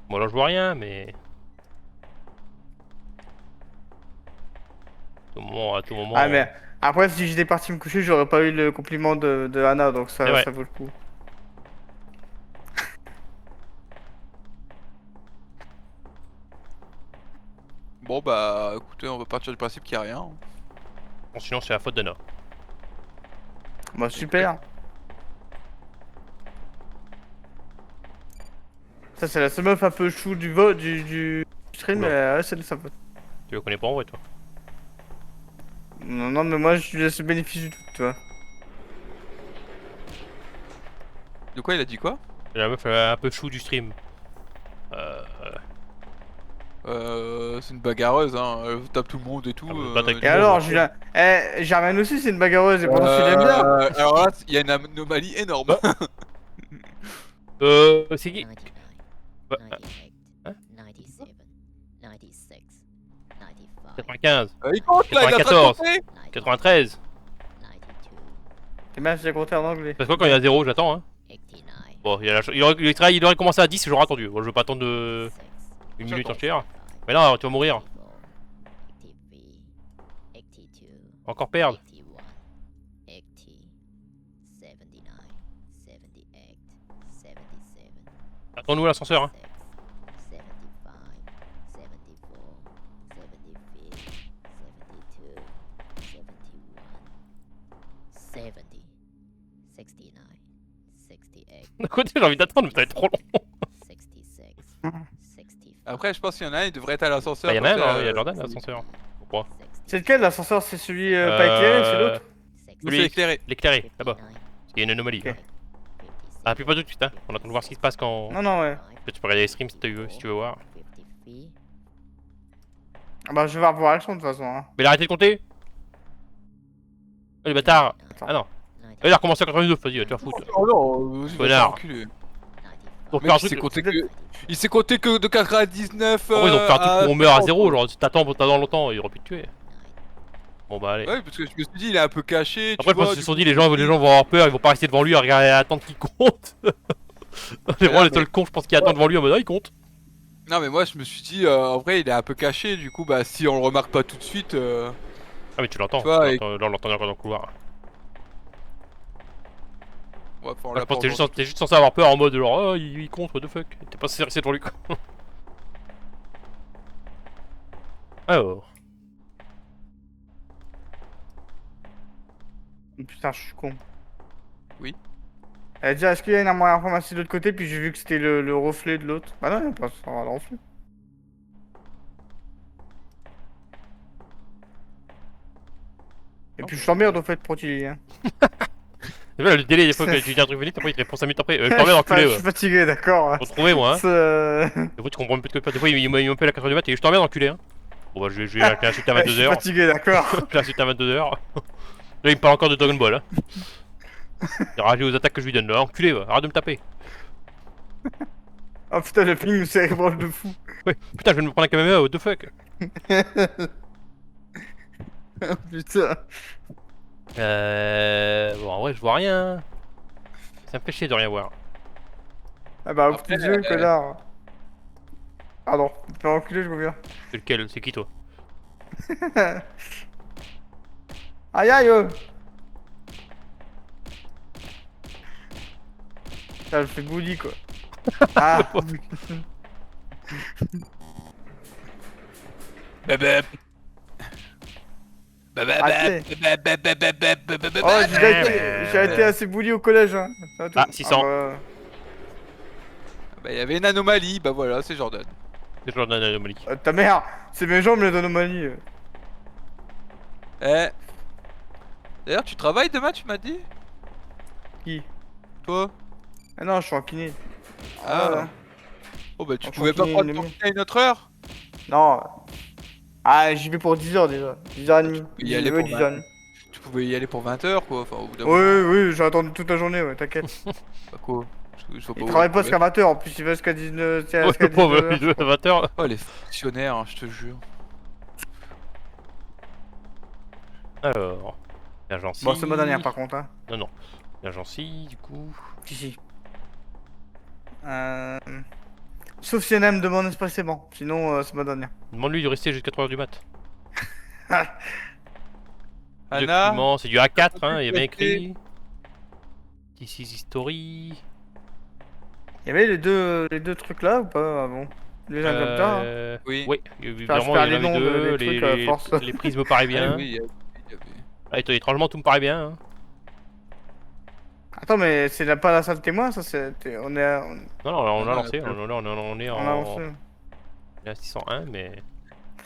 S1: Bon, alors je vois rien, mais. À tout moment.
S2: Ah, mais après, si j'étais parti me coucher, j'aurais pas eu le compliment de Anna, donc
S1: C'est vrai.
S2: ça vaut le coup.
S3: Bon bah écoutez, on va partir du principe qu'il y a rien.
S1: Bon, sinon, c'est la faute d'Anna.
S2: Bah, super. Ça, c'est la seule meuf un peu chou du stream,
S1: Oula.
S2: mais ouais, c'est de sa faute.
S1: Tu le connais pas en vrai, toi?
S2: Non, non, mais moi, je lui laisse le bénéfice du tout, tu vois.
S3: De quoi il a dit quoi?
S1: La meuf un peu chou du stream.
S3: C'est une bagarreuse, hein. Elle tape tout le monde et tout.
S1: Ah, mais battre avec
S2: Et
S1: tout le
S2: alors,
S1: monde.
S2: Julien, Germaine aussi, c'est une bagarreuse, et pourtant tu l'aimes bien.
S3: Alors là, il y a une anomalie énorme.
S1: C'est qui
S4: 99,
S1: Bah,
S4: 98,
S1: hein
S4: 97, 96, 95,
S1: 95,
S3: Il compte là, il a
S1: 94.
S4: 90,
S1: 93.
S4: 92,
S2: C'est bien si j'ai compté en anglais.
S1: Parce que quand il y a 0, j'attends. Hein.
S4: 89,
S1: Bon, il aurait commencé à 10, j'aurais attendu. Bon, je vais pas attendre de...
S4: 96,
S1: une minute
S3: J'attends.
S1: entière. Mais là, tu vas mourir.
S4: 84, 83, 82,
S1: Encore perdre.
S4: 81, 80, 79, 78, 77,
S1: Attends-nous à l'ascenseur. Hein.
S4: 75, 74, 75, 72, 71, 70, 69, 68,
S1: D'un côté, j'ai envie d'attendre, mais ça va être trop long.
S4: 66, 65.
S3: Après, je pense qu'il y en a un, il devrait être à l'ascenseur.
S1: Bah, il y en a un,
S3: comme ça,
S1: hein, il y a Jordan à l'ascenseur. Pourquoi
S2: C'est lequel l'ascenseur? C'est celui pas éclairé, c'est l'autre?
S3: Nous, c'est éclairé.
S1: L'éclairé, là-bas. Il y a une anomalie.
S2: Ok.
S1: Ah, puis pas tout de suite, hein. On attend de voir ce qui se passe quand.
S2: Non, non, ouais.
S1: Tu peux regarder les streams si tu veux voir.
S2: Ah bah, je vais voir pour action de toute façon. Hein.
S1: Mais il a arrêté de compter. Oh, les bâtards.
S2: Attends.
S1: Ah non. Il a recommencé à 99, vas-y, va te faire foutre.
S3: Oh non, vas-y, va te
S1: Connard.
S3: faire enculer.
S1: Donc,
S3: Mec,
S1: faire un
S3: il s'est
S1: truc.
S3: compté que... Il s'est compté que de 99.
S1: Pourquoi ils ont fait un truc
S3: à
S1: où on meurt à
S3: 30,
S1: 0,
S3: quoi.
S1: genre si t'attends longtemps, il aurait pu te tuer. Bon bah allez.
S3: Ouais, parce que je me suis dit, il est un peu caché.
S1: Après, je
S3: tu
S1: pense
S3: vois,
S1: qu'ils se
S3: du
S1: sont
S3: coup,
S1: dit, les gens vont avoir peur, ils vont pas rester devant lui à regarder, à attendre qu'il compte. C'est vraiment les
S3: mais-
S1: seuls cons, je pense, qui attendent devant lui en mode, ah, il compte.
S3: Non, mais moi, je me suis dit, en vrai, il est un peu caché. Du coup, bah, si on le remarque pas tout de suite.
S1: Ah, mais tu l'entends,
S3: Tu vois,
S1: là on l'entend encore dans le couloir.
S3: Ouais, enfin, on
S1: Moi,
S3: l'a
S1: je pense
S3: pas
S1: que
S3: entendu.
S1: t'es juste censé avoir peur en mode, genre, oh, il compte, what the fuck. T'es pas censé rester devant lui, quoi. Alors.
S2: Putain, je suis con.
S3: Oui.
S2: Déjà, est-ce qu'il y a une moyen pharmacie de l'autre côté, puis j'ai vu que c'était le reflet de l'autre? Bah non, il n'y a pas ça, le reflet. Et puis je t'emmerde au fait pour t'y hein.
S1: C'est vrai, le délai, des fois que tu dis un truc vite, après il te répond 5 minutes après. Je t'emmerde,
S2: Je
S1: enculé,
S2: suis fatigué, d'accord.
S1: Faut trouver, moi, hein.
S2: C'est,
S1: Des fois, tu comprends un peu de quoi. Des fois, il m'appelle à 4h du mat et je t'emmerde, enculé, hein. Bon, bah, je vais l'insulter à
S2: Je suis
S1: 22h.
S2: fatigué, d'accord.
S1: Je l'insulte à 22h. Là, il me parle encore de Dragon Ball, hein. Il réagit aux attaques que je lui donne, là. Enculé, va. Arrête de me taper.
S2: Oh putain, le ping cérébral de fou.
S1: Ouais. Putain, je viens de me prendre un Kamehameha, what the fuck.
S2: Oh, putain.
S1: Bon, en vrai, je vois rien. Ça me fait chier de rien voir.
S2: Ah bah, ouvre
S3: Après,
S2: tes yeux, connard. Pardon, tu peux enculer, je reviens.
S1: C'est lequel? C'est qui, toi?
S2: Aïe aïe Ça le fait gouli quoi. Ah
S3: Bébé.
S2: Arrêtez. Oh, j'ai été assez bouli au collège hein. Ça va tout.
S1: Ah, 600.
S3: Bah, il y avait une anomalie, bah voilà, c'est Jordan.
S1: C'est Jordan Anomaly.
S2: Ta mère, c'est mes jambes les anomalies.
S3: Eh. D'ailleurs, tu travailles demain, tu m'as dit?
S2: Qui?
S3: Toi?
S2: Ah non, je suis en kiné.
S3: Ah. Oh bah tu
S2: On
S3: pouvais pas
S2: continue
S3: prendre
S2: une
S3: ton
S2: demi.
S3: kiné à une autre heure?
S2: Non. Ah, j'y vais pour 10h déjà. 10h30.
S3: peux y aller pour
S2: 10h30.
S3: Tu pouvais y aller pour 20 heures quoi, enfin au bout d'un
S2: Oui,
S3: moment.
S2: oui, j'ai attendu toute la journée, ouais, t'inquiète.
S3: Bah quoi? Je vois
S2: Il
S3: où
S2: travaille
S3: on
S2: pas
S3: pouvait-
S2: jusqu'à 20h, en plus il va jusqu'à 19h.
S1: Ouais, le pauvre, il doit à 20h.
S3: Oh les fonctionnaires, hein, je te jure.
S1: Alors. L'agence.
S2: Bon, c'est ma dernière par contre, hein.
S1: Non, non. L'agence, du coup.
S2: Si, si. Sauf si NM demande expressément, sinon c'est ma dernière.
S1: Demande-lui de rester jusqu'à 3h du mat.
S3: Anna,
S1: Document, c'est du A4, hein, il y a bien
S3: côté.
S1: écrit. This is history.
S2: Il y avait les deux trucs là ou pas avant? Les injecteurs hein.
S3: oui.
S1: Oui,
S2: je
S1: évidemment,
S2: perds
S1: il y en
S2: les
S1: avait
S2: noms
S1: deux.
S2: des trucs, à force.
S1: Les prises me paraissent
S3: Ah
S1: bien.
S3: oui, il y avait-
S1: Ah, étrangement, tout me paraît bien. Hein.
S2: Attends, mais c'est pas la salle témoin, ça c'est. On est à...
S1: Non, non, on a
S3: Ah,
S1: lancé.
S3: ok.
S1: On est
S2: on a
S1: en.
S2: avancé.
S1: On est à 601, mais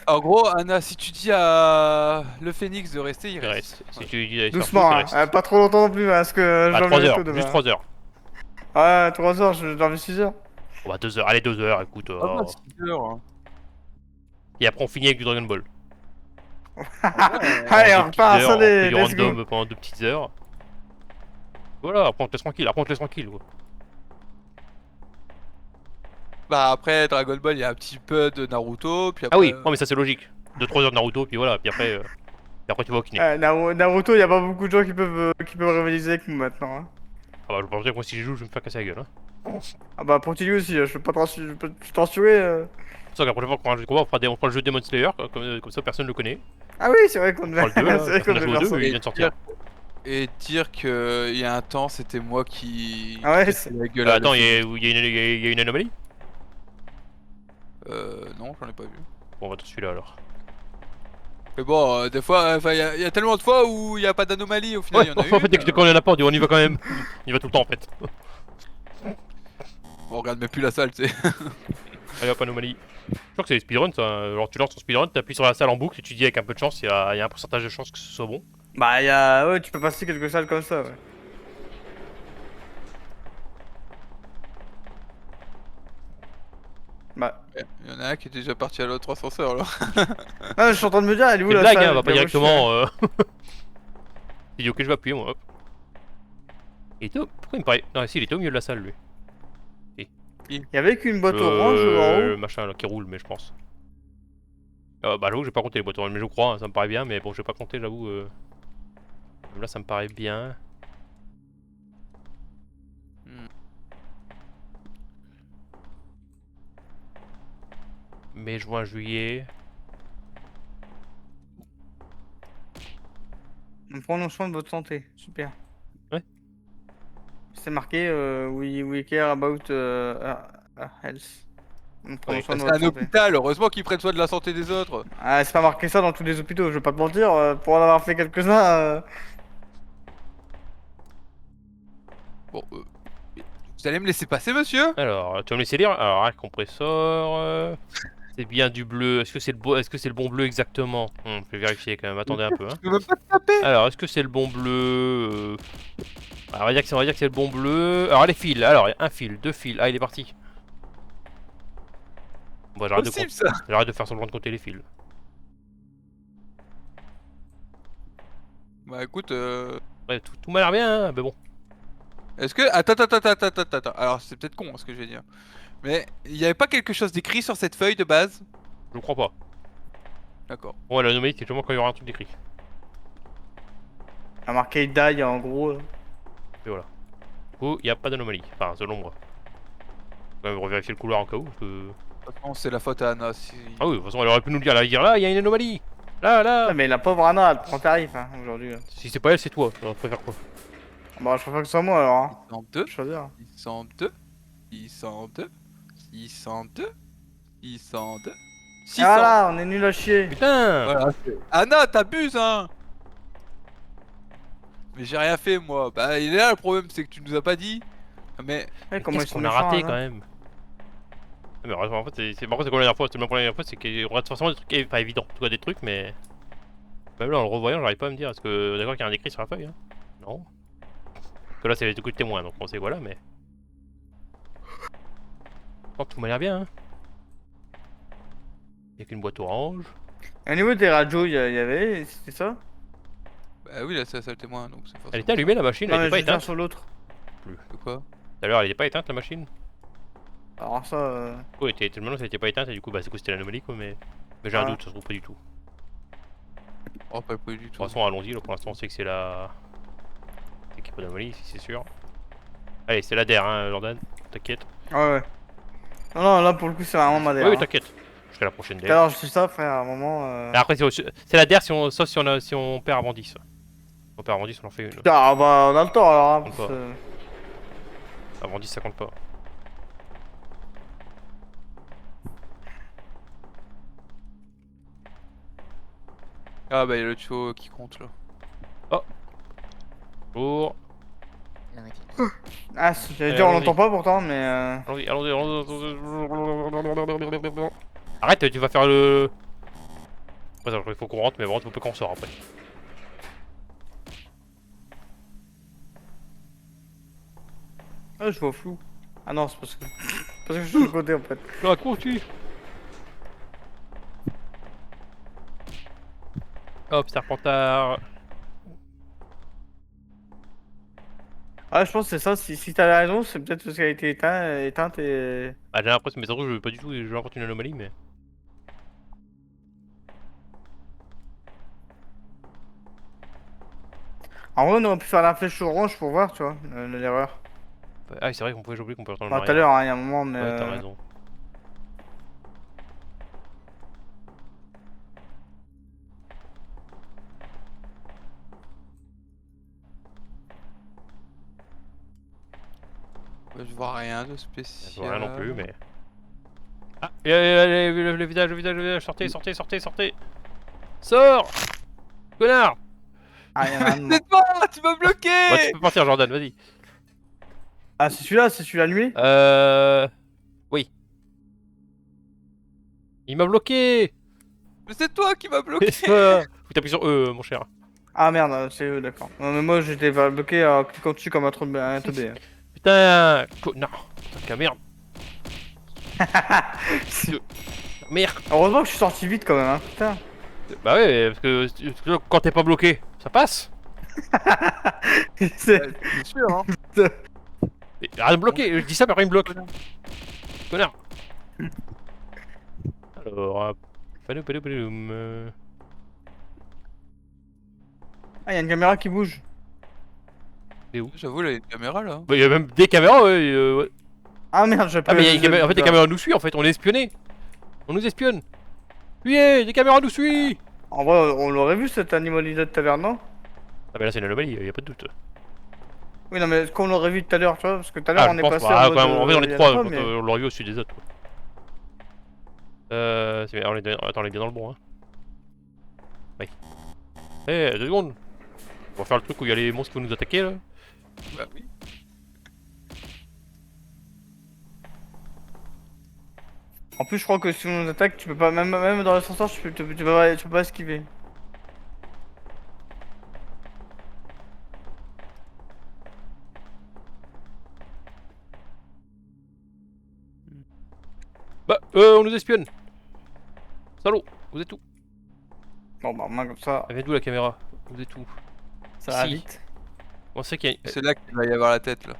S3: En gros, Anna, si tu dis à le Phoenix de rester, il
S1: il
S3: reste.
S1: reste. Si tu dis d'aller se faire
S2: Doucement,
S1: foutre, il
S2: hein.
S1: reste.
S2: Pas trop longtemps non plus, hein, parce que
S1: À
S2: je
S1: 3
S2: dormirai
S1: heures,
S2: tôt demain.
S1: juste 3 heures.
S2: Ouais, 3 heures, je dormais 6 heures.
S1: Bon, bah 2 heures, allez 2 heures, écoute.
S3: Ah bah, 6 heures. Hein.
S1: Et après on finit avec du Dragon Ball.
S2: Allez,
S1: En
S2: on
S1: deux petites
S2: repart à
S1: heures,
S2: ça,
S1: on fait du
S2: let's go.
S1: random pendant 2 petites heures. Voilà, après on te laisse tranquille, après on te laisse tranquille quoi.
S3: Bah après Dragon Ball, il y a un petit peu de Naruto, puis après...
S1: Ah oui, non mais ça c'est logique. 2-3 heures de Naruto, puis voilà, puis après tu vas au kiné.
S2: Naruto, y a pas beaucoup de gens qui peuvent rivaliser avec nous maintenant. Hein.
S1: Ah bah je pense que moi si je joue, je vais me faire casser la gueule. Hein.
S2: Ah bah pour Tilly aussi, je peux pas je peux t'assurer.
S1: C'est pour ça que la prochaine fois qu'on fera un jeu de combat, on fera le jeu Demon Slayer, comme ça personne le connaît.
S2: Ah oui, c'est vrai qu'on
S1: On
S2: devait
S1: fera le 2 là,
S2: c'est vrai qu'on
S1: personne
S2: devait
S1: n'a joué
S2: faire
S1: au
S2: ça.
S1: 2, il vient de sortir.
S3: Et dire que il y a un temps, c'était moi qui...
S2: Ah ouais,
S3: qui
S2: c'est-
S3: faisais la gueule à
S1: Attends,
S3: le
S1: il y,
S3: film.
S1: a une anomalie?
S3: Non, j'en ai pas vu.
S1: Bon, on va tout celui-là alors.
S3: Mais bon, des fois, enfin, il y a tellement de fois où il y a pas d'anomalie, au final,
S1: Ouais,
S3: il y en a
S1: en fait,
S3: une.
S1: dès que quand il y en a pas, on dit on y va quand même. On y va tout le temps en fait.
S3: On regarde même plus la salle, tu sais.
S1: Allez hop, anomalie. Je crois que c'est les speedruns ça. Alors tu lances ton speedrun, t'appuies sur la salle en boucle et tu dis avec un peu de chance, il y a un pourcentage de chance que ce soit bon.
S2: Bah y a... Ouais, tu peux passer quelques salles comme ça, ouais. Bah...
S3: Il y en a un qui est déjà parti à l'autre ascenseur, là.
S2: Ah, je suis en train de me dire, elle est où
S1: C'est une
S2: la
S1: blague,
S2: salle
S1: hein, on va pas
S2: Là où je suis,
S1: directement. Il dit ok, je vais appuyer moi, hop. Il était Pourquoi il me paraît. Non, si, il était au milieu de la salle lui.
S2: Il y avait qu'une boîte orange en
S1: Le
S2: haut.
S1: machin là qui roule, mais je pense. Bah j'avoue, j'ai pas compté les boîtes oranges, mais je crois, hein, ça me paraît bien, mais bon, je vais pas compter, j'avoue. Là, ça me paraît bien. Mai, juin, juillet.
S2: Prenons soin de votre santé, super.
S1: Ouais.
S2: C'est marqué we care about health. Prenons
S1: Ouais,
S2: soin de
S3: C'est
S2: votre
S3: un
S2: santé.
S3: hôpital, heureusement qu'ils prennent soin de la santé des autres.
S2: Ah, c'est pas marqué ça dans tous les hôpitaux, je vais pas te mentir, pour en avoir fait quelques-uns.
S3: Bon, vous allez me laisser passer, monsieur?
S1: Alors, tu vas me laisser lire. Alors, un compresseur. C'est bien du bleu. Est-ce que c'est le bon bleu exactement? Je vais vérifier quand même. Attendez un peu. Hein.
S3: Je peux même pas te taper.
S1: Alors, est-ce que c'est le bon bleu? Alors, on va dire que c'est le bon bleu. Alors, les fils. Alors, un fil, 2 fils. Ah, il est parti. Bon,
S3: Possible, ça.
S1: j'arrête de faire semblant de compter les fils.
S3: Bah écoute,
S1: Ouais, tout m'a l'air bien, hein, mais bon.
S3: est-ce que... Attends. Alors, c'est peut-être con, hein, ce que je vais dire. Mais, il y avait pas quelque chose d'écrit sur cette feuille de base?
S1: Je crois pas.
S3: D'accord.
S1: Ouais, l'anomalie, c'est justement quand il y aura un truc d'écrit.
S2: Il y a marqué die en gros. Là.
S1: Et voilà. Du coup, il n'y a pas d'anomalie. Enfin, selon moi. On va même revérifier le couloir en cas où. Parce que...
S3: De toute façon, c'est la faute à Anna. Si...
S1: Ah oui, de toute façon, elle aurait pu nous le dire. Elle va dire là, il y a une anomalie. Là.
S2: Ah, mais la pauvre Anna, elle prend tarif hein, aujourd'hui. Là.
S1: Si c'est pas elle, c'est toi. Alors, tu préfères quoi?
S2: Bah, je préfère que ce soit moi alors. Hein.
S3: 602,
S2: Choisir.
S3: 602, 602, 602, 602, 600.
S2: Ah là, on est nul à chier.
S1: Putain.
S3: Voilà, Anna, t'abuses, hein. Mais j'ai rien fait, moi. Bah, il est là, le problème, c'est que tu nous as pas dit. Mais...
S2: Ouais, comment ils
S1: Qu'est-ce
S2: sont
S1: qu'on a
S2: méchants,
S1: raté
S2: Anna.
S1: quand même? Ah, mais en fait, c'est comme la dernière fois. C'était la première fois, c'est qu'il y aura forcément des trucs pas évidents. En tout cas, des trucs, mais. Même là, en le revoyant, j'arrive pas à me dire. Est-ce que. D'accord qu'il y a un écrit sur la feuille, hein? Non. Parce que là, c'est du coup de témoin, donc on sait voilà, mais. Oh, tout m'a l'air bien, hein. Il y a qu'une boîte orange.
S2: Et au niveau des radios, il y avait, c'était ça?
S3: Bah oui, là, c'est la salle témoin, donc c'est forcément...
S1: Elle était allumée la machine,
S2: Non,
S1: elle
S2: mais
S1: était
S2: je
S1: pas
S2: veux dire
S1: éteinte.
S2: sur l'autre.
S3: De quoi?
S1: Tout à l'heure, elle était pas éteinte la machine.
S2: Alors ça.
S1: Du coup, maintenant, ça était pas éteinte et du coup, bah, c'est quoi, c'était l'anomalie quoi, mais j'ai un
S2: Ah.
S1: doute, ça se trouve pas du tout.
S3: Oh, pas du
S1: De
S3: tout.
S1: toute façon, allons-y, là, pour l'instant, on sait que c'est la. C'est qu'il n'y a pas d'anomalie ici, c'est sûr. Allez, c'est la DER, hein, Jordan, t'inquiète.
S2: Ouais. Non, là pour le coup, c'est vraiment ma
S1: Oui, oui, t'inquiète. Jusqu'à la prochaine DER.
S2: Alors, je sais ça, frère, à un moment.
S1: Mais après, c'est la DER sauf si on perd avant 10. Si on perd avant 10, on en fait une.
S2: Ah bah, on a le temps alors. Hein,
S1: Compte
S2: parce
S1: pas.
S2: que-
S1: Avant 10, ça compte pas.
S3: Ah bah, il y a le tuyau qui compte, là.
S1: Pour.
S4: 99.
S2: Ah, j'allais dire, on
S1: allons-y.
S2: l'entend pas pourtant, mais.
S1: Allons-y. Arrête, tu vas faire le. Après, il faut qu'on rentre, mais bon, tu peux qu'on sort après.
S2: Ah, je vois flou. Ah non, c'est parce que. Parce que je suis sur le côté en fait.
S1: Là, cours, tu. Hop, Serpentard.
S2: Ah, je pense que c'est ça. Si t'as raison, c'est peut-être parce qu'elle a été éteinte et.
S1: Ah, j'ai l'impression, mais surtout, je veux pas du tout, je rapporte une anomalie, mais.
S2: En vrai, on aurait pu faire la flèche orange pour voir, tu vois, l'erreur.
S1: Ah, c'est vrai qu'on pouvait, j'ai oublié qu'on peut retourner en
S2: Enfin, tout à
S1: arrière.
S2: l'heure, hein, il y a un moment, mais.
S1: Ouais, t'as raison.
S3: Je vois rien de
S1: Je
S3: spécial.
S1: vois rien non plus, mais. Ah, le visage, le visage, le visage, sortez, sortez, sortez, sortez. Sors, connard.
S2: Ah, il y en a un de mort.
S3: C'est toi, tu m'as bloqué.
S1: Bah, tu peux partir, Jordan, vas-y.
S2: Ah, c'est celui-là allumé?
S1: Oui. Il m'a bloqué.
S3: Mais c'est toi qui m'as bloqué.
S1: Faut t'appuyer sur E, mon cher.
S2: Ah merde, c'est eux, d'accord. Non, mais moi j'étais bloqué en cliquant dessus comme un teubé.
S1: Putain, connard. Putain, merde. Merde.
S2: Heureusement que je suis sorti vite quand même, hein, putain.
S1: Bah ouais, parce que quand t'es pas bloqué, ça passe.
S2: C'est-
S3: C'est sûr, hein.
S1: Mais arrête de bloquer, je dis ça mais après il me bloque. Connard. Alors, padou,
S2: Ah, il y a une caméra qui bouge.
S3: J'avoue, là, il y a une caméra là.
S1: bah, y a même des caméras, ouais.
S2: Ah merde, j'ai pas
S1: Ah mais y a une caméra, en fait les caméras nous suivent en fait, on est espionnés. On nous espionne. Fuyez, des caméras nous suivent.
S2: En vrai, on l'aurait vu cet animalité de taverne, non?
S1: Ah mais là c'est une anomalie, y a pas de doute.
S2: Oui, non, mais est-ce qu'on l'aurait vu tout à l'heure, tu vois? Parce que tout à l'heure
S1: Ah
S2: on
S1: je
S2: est
S1: pense
S2: passé
S1: pas,
S2: en mode.
S1: quand même, en fait on
S2: il y
S1: est
S2: en a
S1: trois,
S2: pas,
S1: donc,
S2: mais-
S1: on l'aurait vu au-dessus des autres quoi. Attends, on est bien dans le bon hein. Oui. Eh, 2 secondes. On va faire le truc où il y a les monstres qui vont nous attaquer là.
S3: Bah oui.
S2: En plus, je crois que si on nous attaque, tu peux pas. Même dans l'ascenseur, tu peux pas esquiver.
S1: Bah, on nous espionne. Salaud, vous êtes où?
S2: Bon, bah, moi, comme ça,
S1: Elle vient d'où la caméra? Vous êtes où?
S2: ça va
S1: Ici.
S2: vite.
S1: On sait qu'il y a...
S3: C'est là qu'il va y avoir la tête là.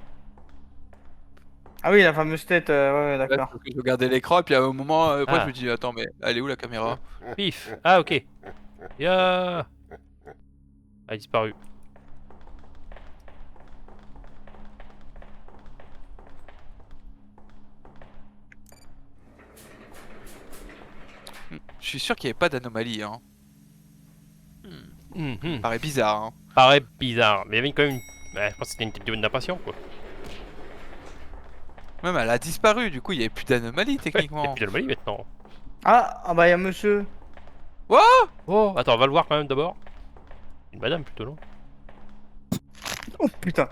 S2: Ah oui, la fameuse tête, ouais,
S3: Là,
S2: d'accord.
S3: parce que je regardais l'écran et puis à un moment, après
S1: Ah.
S3: je me dis attends mais elle est où la caméra?
S1: Pif. Ah ok. Ya. Elle a disparu.
S3: Je suis sûr qu'il n'y avait pas d'anomalie hein. Ça paraît bizarre hein.
S1: Paraît bizarre, mais il y avait quand même une... Ouais, je pense que c'était une tête de d'impatient quoi.
S3: Même elle a disparu, du coup il n'y avait plus d'anomalie
S1: Il y a
S3: techniquement.
S1: plus d'anomalie maintenant.
S2: Ah bah, il y a monsieur.
S1: Oh, attends, on va le voir quand même d'abord. Une madame plutôt, non?
S2: Oh putain.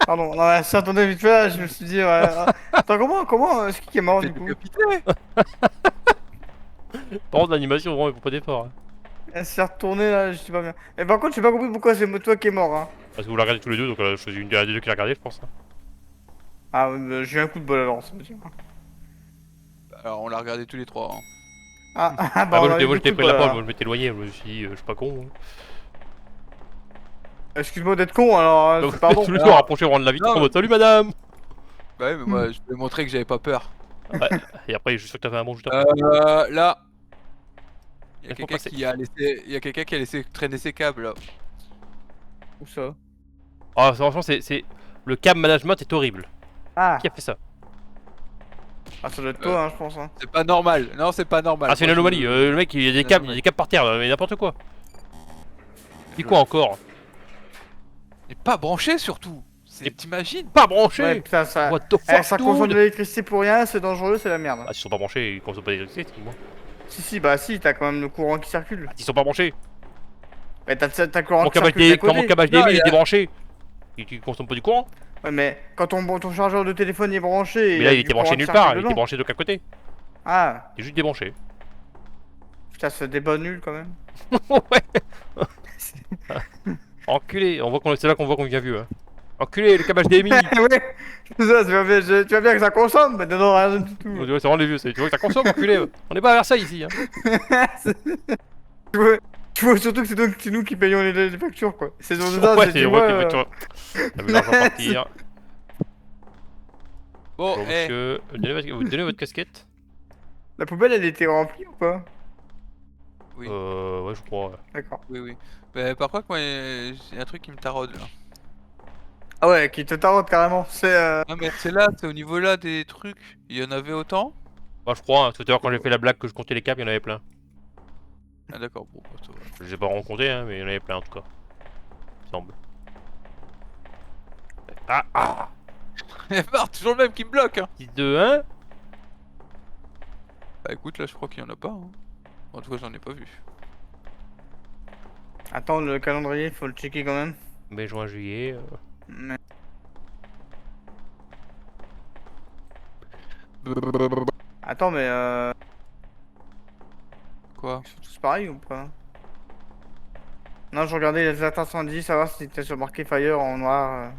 S2: Pardon, non, mais si attendez vite fait, là, je me suis dit, ouais. Attends, comment, est-ce qui est mort
S3: T'es
S2: du coup?
S3: décapité.
S1: Par contre, l'animation, vraiment, il faut pas d'effort. Hein.
S2: Elle s'est retournée là, je sais pas bien. Mais par contre, j'ai pas compris pourquoi c'est toi qui est mort, hein.
S1: Parce que vous la regardez tous les deux, donc elle a choisi une des deux qui l'a regardé, je pense. Hein.
S2: Ah, j'ai eu un coup de bol alors, ça me dit.
S3: Alors on l'a regardé tous les trois hein.
S2: Bah,
S1: Ah,
S2: on
S1: moi
S2: a eu
S1: j'étais
S2: beaucoup
S1: pris
S2: de
S1: la
S2: bol,
S1: porte,
S2: alors.
S1: moi je m'étais éloigné, je me suis dit, je suis pas con. Hein.
S2: Excuse-moi d'être con alors,
S1: Donc,
S2: pardon.
S1: tous les deux rapprochés au rang de la vitre,
S3: Non,
S1: en mode salut madame.
S3: Bah ouais mais moi je voulais montrer que j'avais pas peur.
S1: Ouais. Et après, je suis sûr que t'avais un bon juste après.
S3: Là. Il y a
S1: Laisse-moi
S3: quelqu'un
S1: passer.
S3: qui a laissé. Il y a quelqu'un qui a laissé traîner ses câbles là.
S2: Où ça?
S1: Ah, franchement, c'est. Le cam management est horrible.
S2: Ah,
S1: Qui a fait ça?
S2: ça doit être toi, hein, je pense. Hein.
S3: C'est pas normal. Non c'est pas normal.
S1: Ah, c'est une
S3: Moi,
S1: anomalie.
S3: je-
S1: Le mec, il y a des
S3: c'est
S1: câbles,
S3: une
S1: il y a des câbles par terre, mais n'importe quoi. Dis quoi encore?
S3: Et pas branché surtout.
S1: Et-
S3: T'imagines?
S1: Pas branché.
S2: Ouais, putain, ça.
S1: What the
S2: Eh,
S1: fuck,
S2: ça consomme de
S1: dude?
S2: l'électricité pour rien, c'est dangereux, c'est la merde.
S1: Ah, s'ils sont pas branchés, ils consomment pas d'électricité, dis-moi.
S2: Si, bah si, t'as quand même le courant qui circule.
S1: Ah, s'ils sont pas branchés.
S2: Mais t'as le courant
S1: Mon
S2: qui
S1: câble
S2: circule d'à
S1: quand mon
S2: côté.
S1: câble
S3: Non,
S1: HDMI
S3: il y
S1: est
S3: a-
S1: débranché. Il consomme pas du courant.
S2: Ouais, mais quand ton chargeur de téléphone est branché.
S1: Mais là, il était branché nulle part, il était branché de qu'à côté.
S2: Ah,
S1: Il est juste débranché.
S2: putain, c'est des bonnes nuls quand même.
S1: Ouais. Enculé, c'est là qu'on voit qu'on devient vieux. Hein. Enculé, le câble HDMI.
S2: ouais, c'est ça, tu vois bien que ça consomme, mais non, rien du tout.
S1: On dirait, c'est vraiment les vieux, tu vois que ça consomme, enculé. On n'est pas à Versailles ici. Hein.
S2: Tu vois, Tu vois surtout que c'est nous qui payons les factures quoi. C'est dans ça,
S1: Ouais,
S2: c'est
S1: c'est
S2: tu
S1: vrai
S2: vois.
S1: que t'as vu l'argent partir.
S3: Bon,
S1: Bon,
S3: eh,
S1: monsieur, donnez votre casquette.
S2: La poubelle elle était remplie ou pas?
S3: oui,
S1: Ouais, je crois. Ouais.
S2: D'accord.
S3: oui, oui. Mais par contre, moi, j'ai un truc qui me taraude là.
S2: Ah ouais, qui te tarote carrément. C'est
S3: Non, mais c'est là, c'est au niveau là des trucs. Il y en avait autant?
S1: Bah, je crois, hein, tout à l'heure quand j'ai fait la blague que je comptais les câbles, il y en avait plein.
S3: Ah, d'accord, bon, bah, ça va.
S1: Je les ai pas rencontrés, hein, mais il y en avait plein en tout cas. Il me semble. Ah,
S3: Il y a marre, toujours le même qui me bloque, hein.
S1: 6, 2, 1.
S3: Bah écoute, là, je crois qu'il y en a pas, hein. En tout cas, j'en ai pas vu.
S2: Attends, le calendrier, faut le checker quand même.
S1: Mai, juin, juillet.
S2: Mais- Attends, mais
S3: Quoi?
S2: ils sont tous pareils ou pas? Non, je regardais les incendies, savoir si c'était sur marqué Fire en noir.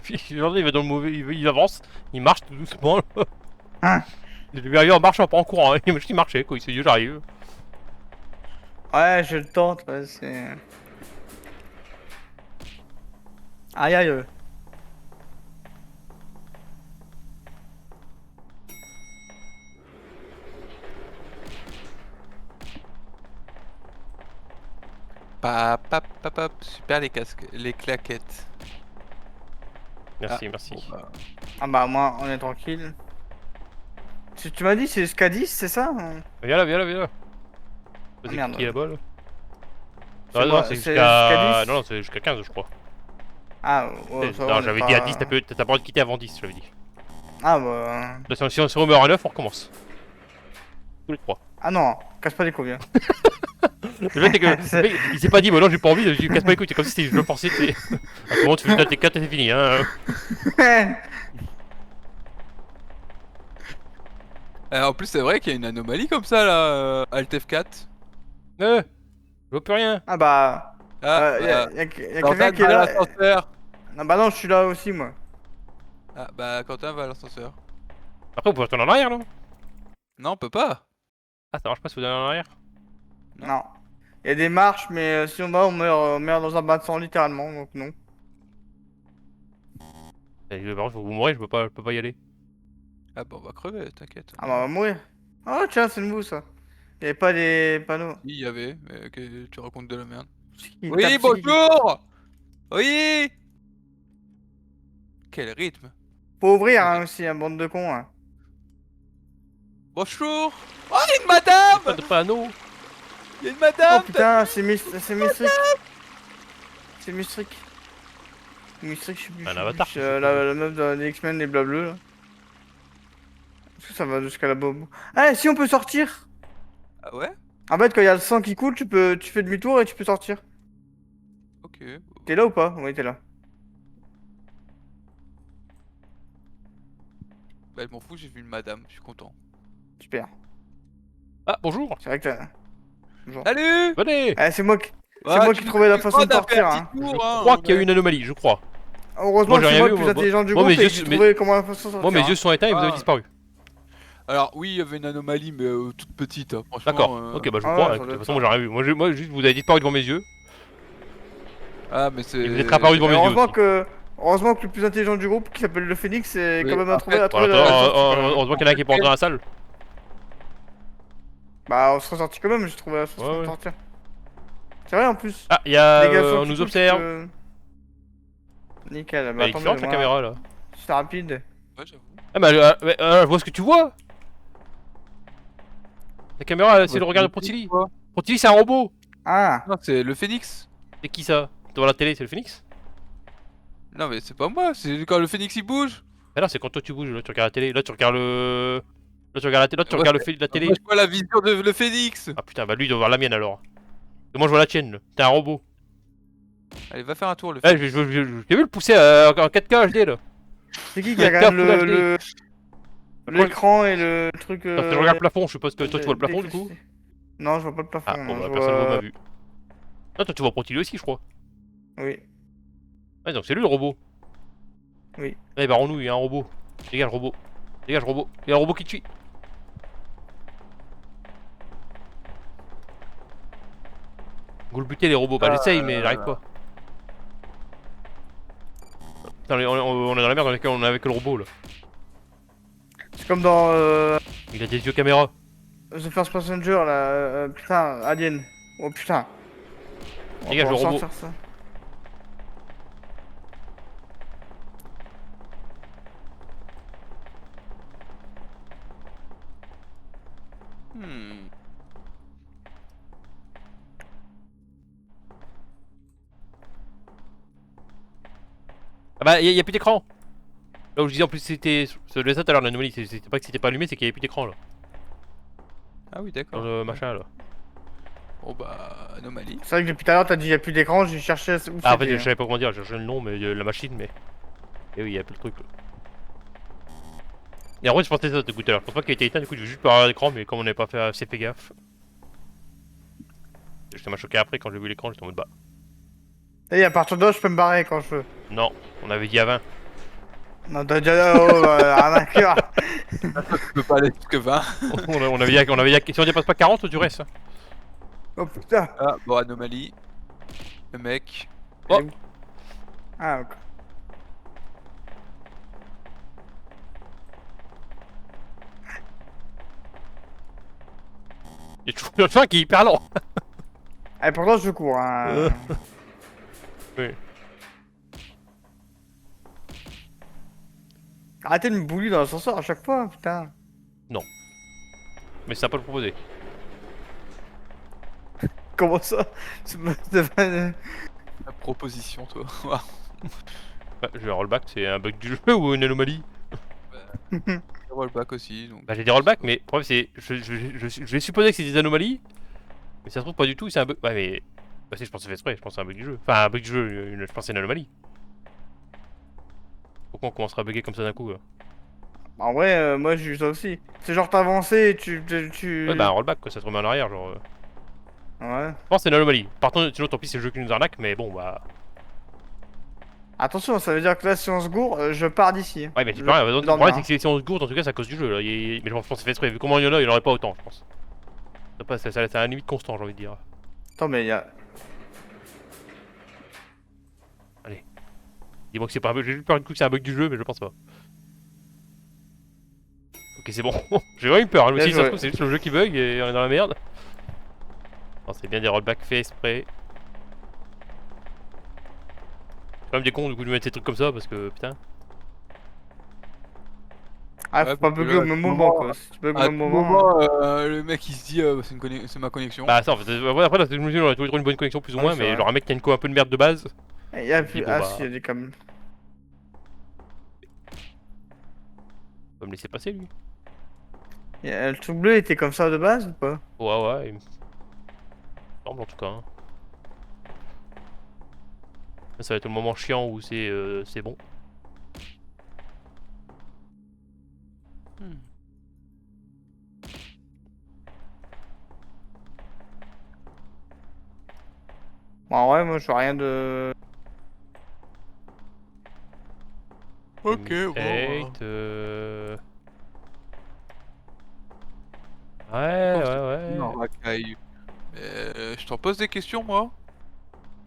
S1: Puis aujourd'hui, il va dans le mauvais. Il avance, il marche tout doucement. Là.
S2: Hein?
S1: Il lui arrive en marchant, pas en courant. Hein. Il marchait quoi, il s'est dit j'arrive.
S2: Ouais, je le tente, ouais, c'est. Aïe aïe.
S3: Pap, pap, pap, pap. Super les casques, les claquettes.
S1: Merci, merci.
S3: Bon, bah,
S2: Ah bah, moi, on est tranquille. Tu m'as dit c'est SK10, c'est ça?
S1: Viens là, viens là, viens là. Vas-y,
S2: merde.
S1: qui est là-bas là?
S2: C'est
S1: Ah non,
S2: moi-
S1: c'est
S2: c'est
S1: jusqu'à.
S2: jusqu'à 10?
S1: Non, non, c'est jusqu'à 15, je crois.
S2: Ah, ouais, ça va,
S1: Non,
S2: on est
S1: j'avais
S2: pas-
S1: dit à 10, t'as pas le droit de quitter avant 10, j'avais dit.
S2: Ah bah.
S1: Là, si on meurt à 9, on recommence. Tous les 3.
S2: Ah non, casse pas les couilles. Hein.
S1: Le fait est que le mec, il s'est pas dit, bah non, j'ai pas envie, je lui casse pas les couilles, c'est comme si je le forçais, tu sais. À tout moment, tu fais tes 4 et c'est fini, hein.
S3: en plus, c'est vrai qu'il y a une anomalie comme ça là, Alt F4.
S1: Je vois plus rien.
S2: Ah bah.
S3: Ah,
S2: Y'a quelqu'un
S3: Quentin
S2: qui est
S3: va à
S2: là.
S3: l'ascenseur.
S2: Non, bah non, je suis là aussi, moi.
S3: Ah, bah Quentin va à l'ascenseur.
S1: Après, on peut retourner en arrière, non?
S3: Non, on peut pas.
S1: Ah, ça marche pas si vous allez en arrière?
S3: Non.
S2: Non. Y'a des marches, mais si on va, on meurt dans un bain de sang, littéralement, donc non.
S1: Par contre, faut que vous mourrez, je peux pas y aller.
S3: Ah, bah on va crever, t'inquiète.
S2: Ah bah, on va mourir. Oh, tiens, c'est nouveau ça. Y'avait pas des panneaux.
S3: Il y avait, mais que tu racontes de la merde.
S2: Il
S3: Oui,
S2: tape-
S3: bonjour. Oui. Quel rythme.
S2: Faut ouvrir hein, aussi, un bande de cons. Hein.
S3: Bonjour. Oh, il y a une madame.
S1: Pas de panneau!
S3: Il y a une madame.
S2: Oh putain, c'est Mistrick. C'est Mistrick. Mistrick, je sais plus.
S1: Un
S2: je sais
S1: avatar,
S2: plus,
S1: je sais
S2: la meuf des X-Men, les bleus là. Est-ce que ça va jusqu'à la bobo? Ah, si on peut sortir!
S3: Ah ouais.
S2: En fait, quand il y a le sang qui coule, tu fais demi-tour et tu peux sortir.
S3: Ok.
S2: T'es là ou pas? Oui, t'es là.
S3: Bah, je m'en fous, j'ai vu une madame, je suis content.
S2: Super.
S1: Ah, bonjour!
S2: C'est vrai que t'as. Bonjour.
S3: Salut.
S1: Venez!
S2: Ah, c'est moi qui.
S3: Ah,
S2: moi
S3: tu
S2: qui
S3: nous
S2: trouvais la
S3: fais
S2: façon de
S3: pas
S2: sortir,
S3: faire un
S2: hein.
S3: petit
S1: Je
S3: tour, hein,
S1: crois qu'il y a eu une anomalie, je crois.
S2: Heureusement
S1: Moi,
S2: que
S1: j'ai
S2: c'est moi
S1: rien
S2: le
S1: vu,
S2: plus
S1: moi,
S2: intelligent du
S1: moi,
S2: groupe
S1: mes
S2: et
S1: yeux-
S2: j'ai
S1: mes-
S2: trouvé comment la façon de sortir.
S1: Moi, mes
S2: hein.
S1: yeux sont éteints et vous avez
S3: Ah.
S1: disparu.
S3: Alors oui, il y avait une anomalie, mais toute petite. Hein. Franchement.
S1: D'accord, ok, bah je vous
S2: Ah
S1: crois.
S2: ouais, ça
S1: Écoute, de
S2: doit
S1: toute façon,
S2: être
S1: moi j'ai rien vu. Moi, juste, vous avez disparu devant mes yeux.
S3: Ah, mais c'est.
S1: Et vous êtes réapparu devant
S2: Mais
S1: mes yeux.
S2: heureusement que le plus intelligent du groupe, qui s'appelle le Phoenix, est
S3: Oui,
S2: quand même
S3: en
S2: à trouver
S3: fait,
S2: la sortie,
S1: Heureusement qu'il y en a un qui est pas rentré dans la salle.
S2: Bah, on serait sorti quand même, j'ai trouvé la façon
S1: Ouais,
S2: de
S1: ouais.
S2: sortir. C'est vrai en plus.
S1: Ah, il y a.
S2: Les garçons
S1: On
S2: qui
S1: nous
S2: coulent,
S1: observe.
S2: Nickel,
S1: Bah,
S2: bah
S1: il est
S2: attendez,
S1: différente la
S2: moi,
S1: caméra là.
S2: c'est rapide.
S3: Ouais, j'avoue.
S1: Ah, bah, je vois ce que tu vois. La caméra, c'est le regard de Pontilly.
S3: Quoi
S1: Pontilly, c'est un robot.
S2: Ah,
S3: Non, c'est le Phénix.
S1: C'est qui ça? Devant la télé, c'est le Phoenix?
S3: Non, mais c'est pas moi, c'est quand le Phénix il bouge.
S1: Ah non, c'est quand toi tu bouges, là tu regardes la télé, là tu regardes le. Là tu regardes la télé, là tu
S3: Ouais,
S1: regardes la télé.
S3: Moi, je vois la vision de le Phénix.
S1: Ah putain, bah lui il doit voir la mienne alors. Et moi je vois la tienne, là. T'es un robot.
S3: Allez, va faire un tour, le
S1: Eh,
S3: Phénix.
S1: j'ai vu le pousser en 4K HD là.
S2: C'est qui
S1: Mais
S2: regarde
S1: t'as full
S2: l'écran et le truc.
S1: Parce que je regarde le plafond, je suppose que toi tu vois le plafond du coup.
S2: d'électricité. Non, je vois pas le plafond.
S1: Ah, bon
S2: non,
S1: bah
S2: je
S1: personne ne
S2: vois...
S1: m'a vu. Ah, toi tu vois Pontilly aussi, je crois.
S2: Oui,
S1: Ouais, donc c'est lui le robot.
S2: oui.
S1: Eh, barrons-nous, il y a un robot. Dégage, robot. Dégage, robot. Il y a un robot qui te suit. Go le buter les robots. Bah, j'essaye, mais j'arrive pas. Putain, on est dans la merde dans laquelle on est avec le robot là.
S2: C'est comme dans
S1: Il a des yeux caméra.
S2: The First Passenger là. Putain, Alien. Oh putain. On va
S1: Dégage
S2: pas
S1: le
S2: en
S1: robot.
S2: sortir, ça.
S3: Hmm.
S1: Ah bah, y a plus d'écran. Là où je disais en plus c'était. Ça devait être ça tout à l'heure l'anomalie. C'était pas que c'était pas allumé, c'est qu'il y avait plus d'écran là.
S3: Ah oui,
S1: Dans
S3: d'accord.
S1: le machin là.
S3: Bon bah, anomalie.
S2: C'est vrai que depuis tout à l'heure, t'as dit y a plus d'écran, j'ai cherché où
S1: Ah, en fait,
S2: c'était,
S1: je savais pas comment dire, j'ai cherché le nom, mais la machine, mais. Et oui, il y a plus le truc là. Et en vrai, je pensais ça tout à l'heure. Je pense pas qu'il ait été éteint, du coup, j'ai juste pas regardé l'écran, mais comme on n'avait pas fait assez fait gaffe. J'étais choqué après quand j'ai vu l'écran, j'étais en mode bah.
S2: Et à partir de là, je peux me barrer quand je veux.
S1: Non, on avait dit à 20.
S2: Non, t'as déjà. Oh, rien à cœur.
S3: Tu peux pas aller plus que 20.
S1: on avait dit, si on dépasse pas 40, tu restes.
S2: Oh putain.
S3: Ah, bon, anomalie. Le mec.
S1: Oh.
S2: Ah, ok.
S1: Il y a toujours le fin qui est hyper lent.
S2: Et pourtant, je cours. Hein.
S1: Oui.
S2: Arrêtez de me bully dans l'ascenseur à chaque fois, putain.
S1: Mais c'est sympa de le proposer.
S2: Comment ça? C'est pas-
S3: La proposition, toi.
S1: Ouais, je vais rollback, c'est un bug du jeu ou une anomalie?
S3: Rollback aussi, donc.
S1: Bah j'ai des rollbacks, mais le problème c'est. Je vais supposer que c'est des anomalies. Mais ça se trouve pas du tout, c'est un bug. Ouais, mais. Bah si, je pense que c'est fait exprès, je pense que c'est un bug du jeu. Enfin, un bug du jeu, je pense que c'est une anomalie. Pourquoi on commencera à bugger comme ça d'un coup là?
S2: En vrai, moi j'ai eu ça aussi. C'est genre t'avances et
S1: Ouais, bah un rollback quoi, ça te remet en arrière, genre.
S2: Ouais.
S1: Je pense que c'est une anomalie. Par contre, sinon, tant pis, c'est le jeu qui nous arnaque, mais bon, bah.
S2: Attention, ça veut dire que là, si on se gourre, je pars d'ici.
S1: Ouais, mais c'est pas grave. Le
S2: lendemain.
S1: problème, c'est que si on se gourde, en tout cas, c'est à cause du jeu là. Mais je pense que c'est fait exprès. Vu comment il y en a, il y en aurait pas autant, je pense. C'est à la limite constant, j'ai envie de dire.
S2: Attends, mais y'a.
S1: Dis-moi que c'est pas un bug. J'ai juste peur du coup que c'est un bug du jeu, mais je pense pas. Ok, c'est bon. J'ai vraiment eu peur. Hein. Je me suis dit, ça se trouve, c'est juste le jeu qui bug et on est dans la merde. Non, c'est bien des rollbacks faits exprès. C'est quand même des cons du coup de mettre ces trucs comme ça parce que putain.
S2: Ah,
S3: Ouais,
S2: faut pas
S3: parce que
S2: bugger
S3: là,
S2: au même
S3: à tout
S2: moment,
S3: moment,
S2: quoi. Si tu bugs au
S3: À
S2: même
S3: tout
S2: moment.
S3: moment, le mec il se dit c'est ma connexion.
S1: Bah, ça en fait. Après, là, je me dis, on aurait trouvé une bonne connexion plus ou
S2: Ouais,
S1: moins,
S2: c'est
S1: mais
S2: vrai.
S1: genre un mec qui a une co un peu de merde de base.
S2: Y'a
S1: dis,
S2: plus.
S1: bon,
S2: Ah,
S1: bah.
S2: si, y'a des câbles.
S1: Va me laisser passer lui.
S2: Le truc bleu était comme ça de base ou pas?
S1: Ouais, il me semble en tout cas. Hein. Là, ça va être le moment chiant où c'est bon.
S3: Hmm.
S2: Bon, ouais, moi je vois rien de.
S3: Ok, bon.
S1: Hate, Ouais.
S3: Non, racaille. Je t'en pose des questions, moi.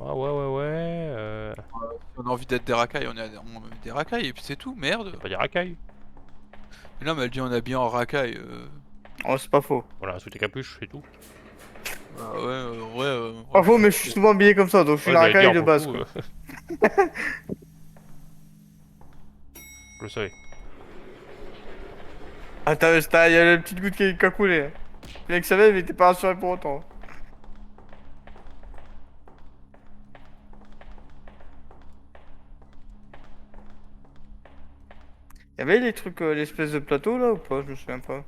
S1: Ouais.
S3: Si on a envie d'être des racailles, on est des racailles et puis c'est tout, merde.
S1: Pas des racailles.
S3: Mais non, mais elle dit on est bien en racaille.
S2: Oh, c'est pas faux.
S1: Voilà, sous tes capuches, c'est tout.
S3: Bah ouais, ouais.
S2: Pas faux, mais je suis souvent habillé comme ça, donc je suis une
S1: Ouais, j'allais
S2: racaille
S1: dire,
S2: de
S1: pour le
S2: base,
S1: coup,
S2: quoi.
S1: Je le savais.
S2: Ah, y'a la petite goutte qui a coulé. Le mec savait, mais t'es pas rassuré pour autant. Y'avait les trucs, l'espèce de plateau là ou pas? Je me souviens pas.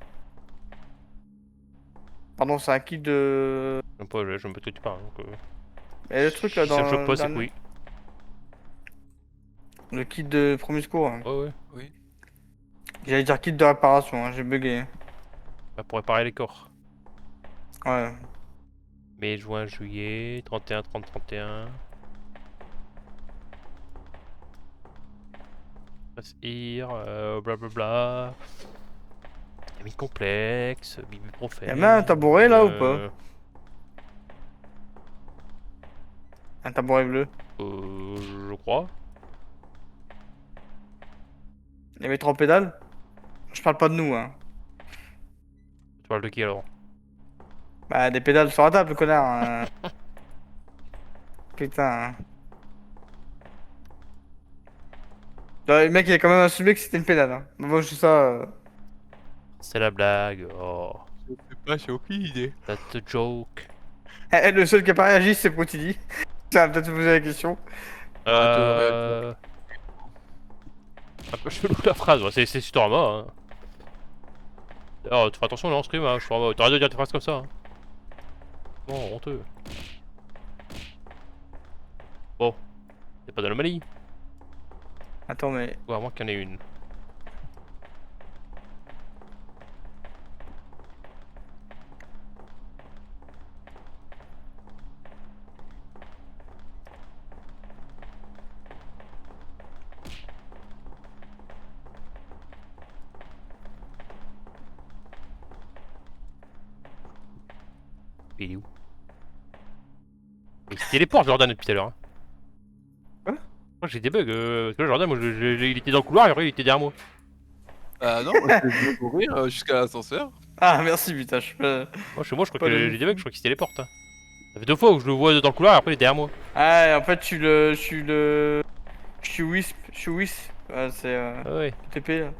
S2: Pardon, c'est un kit de.
S1: J'aime pas, j'aime pas de quoi tu parles. Donc,
S2: Et le truc là
S1: si ça me
S2: dans.
S1: choque pas,
S2: le
S1: c'est que
S2: dernier-
S1: oui.
S2: Le kit de premier secours. Hein.
S1: Ouais, ouais.
S3: Oui.
S2: J'allais dire kit de réparation, hein, j'ai bugué.
S1: Bah, pour réparer les corps.
S2: Ouais.
S1: Mai, juin, juillet, 31, 30, 31. Passe IR, blablabla. Ami complexe, Bibuprofène.
S2: Y'a même un tabouret là ou pas? Un tabouret bleu.
S1: Je crois.
S2: Il y avait 3 pédales. Je parle pas de nous, hein.
S1: Tu parles de qui alors?
S2: Bah, des pédales sur la table, connard. Hein. Putain. Hein. Le mec, il a quand même assumé que c'était une pédale. Hein. Bon, je sais ça.
S1: C'est la blague. Oh,
S3: Je sais pas, j'ai aucune idée.
S1: that's the joke.
S2: Le seul qui a pas réagi, c'est Potidi. Ça va peut-être vous poser la question.
S1: Un peu chelou la phrase, ouais, c'est Storma. Hein. Alors, tu fais attention là en stream, hein, t'arrêtes de dire des phrases comme ça. Hein. Bon, honteux. Bon, c'est pas d'anomalie.
S2: Attends, mais.
S1: Ou à moins qu'il y en ait une. Il est où? Il se téléporte Jordan depuis tout à l'heure. Hein.
S2: Quoi?
S1: Je crois que j'ai des bugs. Parce que là, Jordan, moi, il était dans le couloir et après il était derrière moi.
S3: Ah non, moi je vais courir jusqu'à l'ascenseur.
S2: Ah, merci, putain. Je...
S1: Moi, chez moi, je crois
S2: Pas
S1: que
S2: le-
S1: j'ai des bugs, je crois qu'il se téléporte. Hein. Ça fait 2 fois où je le vois dans le couloir et après il est derrière moi.
S2: Ah, en fait, je suis Wisp. Je suis Wisp. Ouais, c'est
S1: Ah ouais,
S2: TP. Là.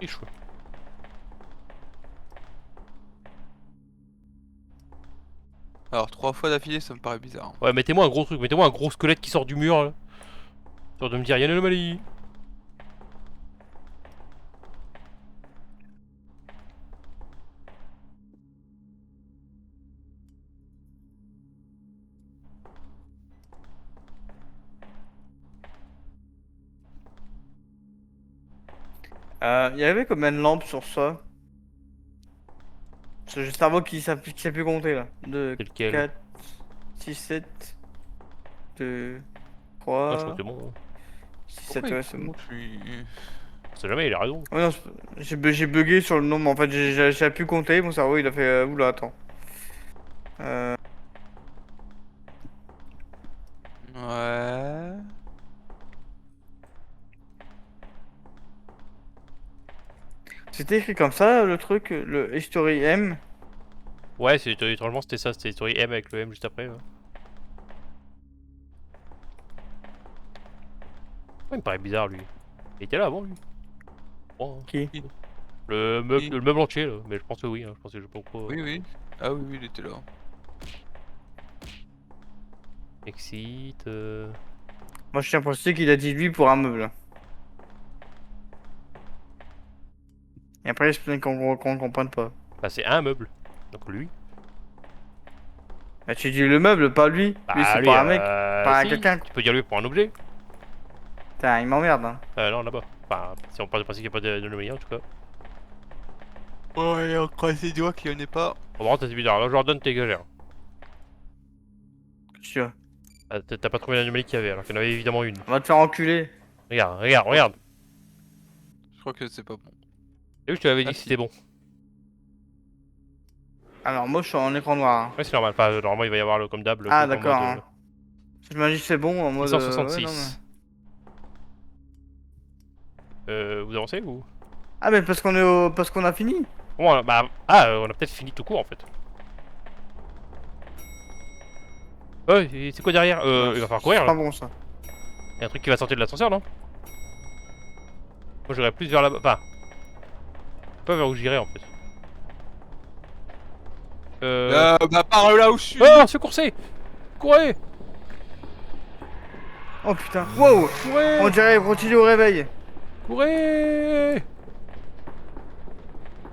S1: il est chaud.
S3: Alors 3 fois d'affilée, ça me paraît bizarre.
S1: Ouais, mettez-moi un gros truc, mettez-moi un gros squelette qui sort du mur là. Histoire de me dire, y'a une anomalie.
S2: Il y avait combien de lampes sur ça? Parce que j'ai le cerveau qui sait plus compter là. 2,
S1: C'est lequel?
S2: 4, 6, 7, 2,
S1: Ah, je crois
S2: 3,
S1: que c'est bon. Hein.
S2: 6, 7,
S3: Pourquoi
S2: ouais, c'est bon.
S3: je suis...
S1: On sait jamais, il a raison.
S2: Ouais, non, j'ai bugué sur le nombre, en fait, j'ai pu compter, mon cerveau il a fait. Oula, attends.
S3: Ouais...
S2: C'était écrit comme ça le truc, le History M.
S1: Ouais, étrangement c'était ça, c'était Story M avec le M juste après. Ouais, il me paraît bizarre lui. Il était là avant lui. Bon, hein.
S2: Qui?
S1: Le meuble entier là, mais je pense que oui, hein. Je pense que je sais pas pourquoi.
S3: Oui, oui. Ah oui, oui, il était là.
S1: Exit.
S2: Moi je tiens à préciser qu'il a dit lui pour un meuble. Et après il se plaint qu'on comprenne pas.
S1: Bah c'est un meuble. Donc lui.
S2: Bah tu dis le meuble, pas lui.
S1: Bah
S2: Lui c'est
S1: lui,
S2: pas un mec, pas
S1: si,
S2: quelqu'un.
S1: Tu peux dire lui pour un objet.
S2: Putain, il m'emmerde hein.
S1: Non, là-bas. Enfin, si on part du principe qu'il n'y a pas d'anomalie en tout cas.
S3: Ouais, on croise les doigts qu'il y en ait pas.
S1: Bon, par contre, c'est bizarre. Là, Jordan, t'exagères.
S2: Sûr.
S1: Ah, t'as pas trouvé l'anomalie qu'il y avait, alors qu'il y en avait évidemment une.
S2: On va te faire enculer.
S1: Regarde, regarde, regarde.
S3: Je crois que c'est pas bon.
S1: Et où je te l'avais dit
S3: Ah,
S1: que
S3: si.
S1: c'était bon.
S2: Alors moi je suis en écran noir. Hein.
S1: Ouais, c'est normal. Enfin, normalement, il va y avoir le comme d'hab.
S2: Ah
S1: en
S2: d'accord.
S1: mode,
S2: Hein. Je me dis que c'est bon en mode.
S1: 166.
S2: Ouais,
S1: Vous avancez ou?
S2: Ah mais parce qu'on est au... parce qu'on a fini.
S1: Bon, bah, on a peut-être fini tout court en fait. Ouais, et c'est quoi derrière? Il va falloir courir
S2: C'est
S1: là.
S2: pas bon ça.
S1: Y'a un truc qui va sortir de l'ascenseur, non? Moi, j'irais plus vers là-bas. Enfin, pas vers où j'irais en fait.
S3: Bah par là où je suis.
S1: Oh, se courser! Courez!
S2: Oh putain. Wow.
S1: Courez!
S2: On dirait continuer au réveil.
S1: Courez!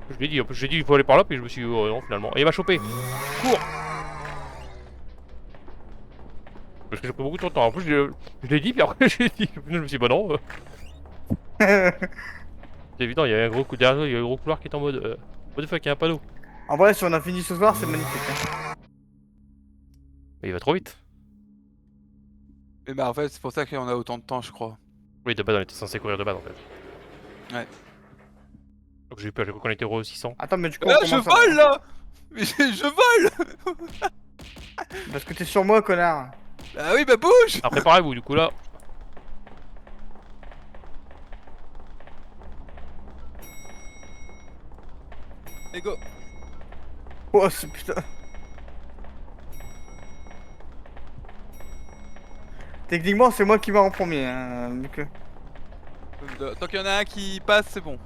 S1: Je l'ai dit, en plus j'ai dit il faut aller par là, puis je me suis dit oh non finalement. Et il m'a chopé! Cours! Parce que j'ai pris beaucoup trop de temps. En plus, je l'ai dit, puis après, j'ai dit. Je me suis dit, bah non. C'est évident, il y a un gros coup derrière, il y a un gros couloir qui est en mode. What the fuck, il y a un panneau.
S2: En vrai, si on a fini ce soir, c'est magnifique. Hein.
S1: Mais il va trop vite.
S3: Mais bah en fait c'est pour ça qu'on a autant de temps je crois.
S1: Oui, de base, on était censé courir de base en fait.
S3: Ouais.
S1: Donc j'ai eu peur, j'ai cru qu'on était euro 600.
S2: Attends, mais du coup,
S3: Ah
S2: on
S3: je
S2: commence à-
S3: vole là. Mais je vole.
S2: Parce que t'es sur moi, connard.
S3: Ah oui bah bouge.
S1: Ah, préparez-vous, du coup là.
S3: Et go.
S2: Oh, c'est putain. Techniquement, c'est moi qui va en premier. Hein, vu que...
S3: Tant qu'il y en a un qui passe c'est bon.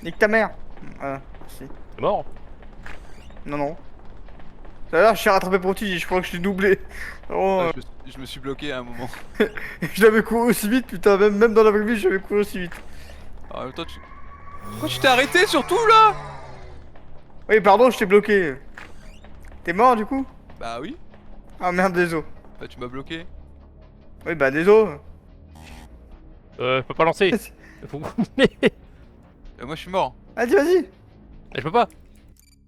S2: Nique ta mère. Voilà, merci.
S1: C'est mort.
S2: Non, non. Tout à l'heure, je suis rattrapé pour petit, je crois que je l'ai doublé. Oh,
S3: Ah, je me suis bloqué à un moment.
S2: je l'avais couru aussi vite, putain, même dans la vraie vie, j'avais couru aussi vite.
S3: En même temps tu... Pourquoi tu t'es arrêté surtout là?
S2: Oui, pardon, je t'ai bloqué. T'es mort du coup?
S3: Bah oui.
S2: Ah merde, désolé.
S3: Bah tu m'as bloqué.
S2: Oui, bah désolé.
S1: Je peux pas lancer. Faut...
S3: Moi je suis mort.
S2: Vas-y, vas-y.
S1: Je peux pas.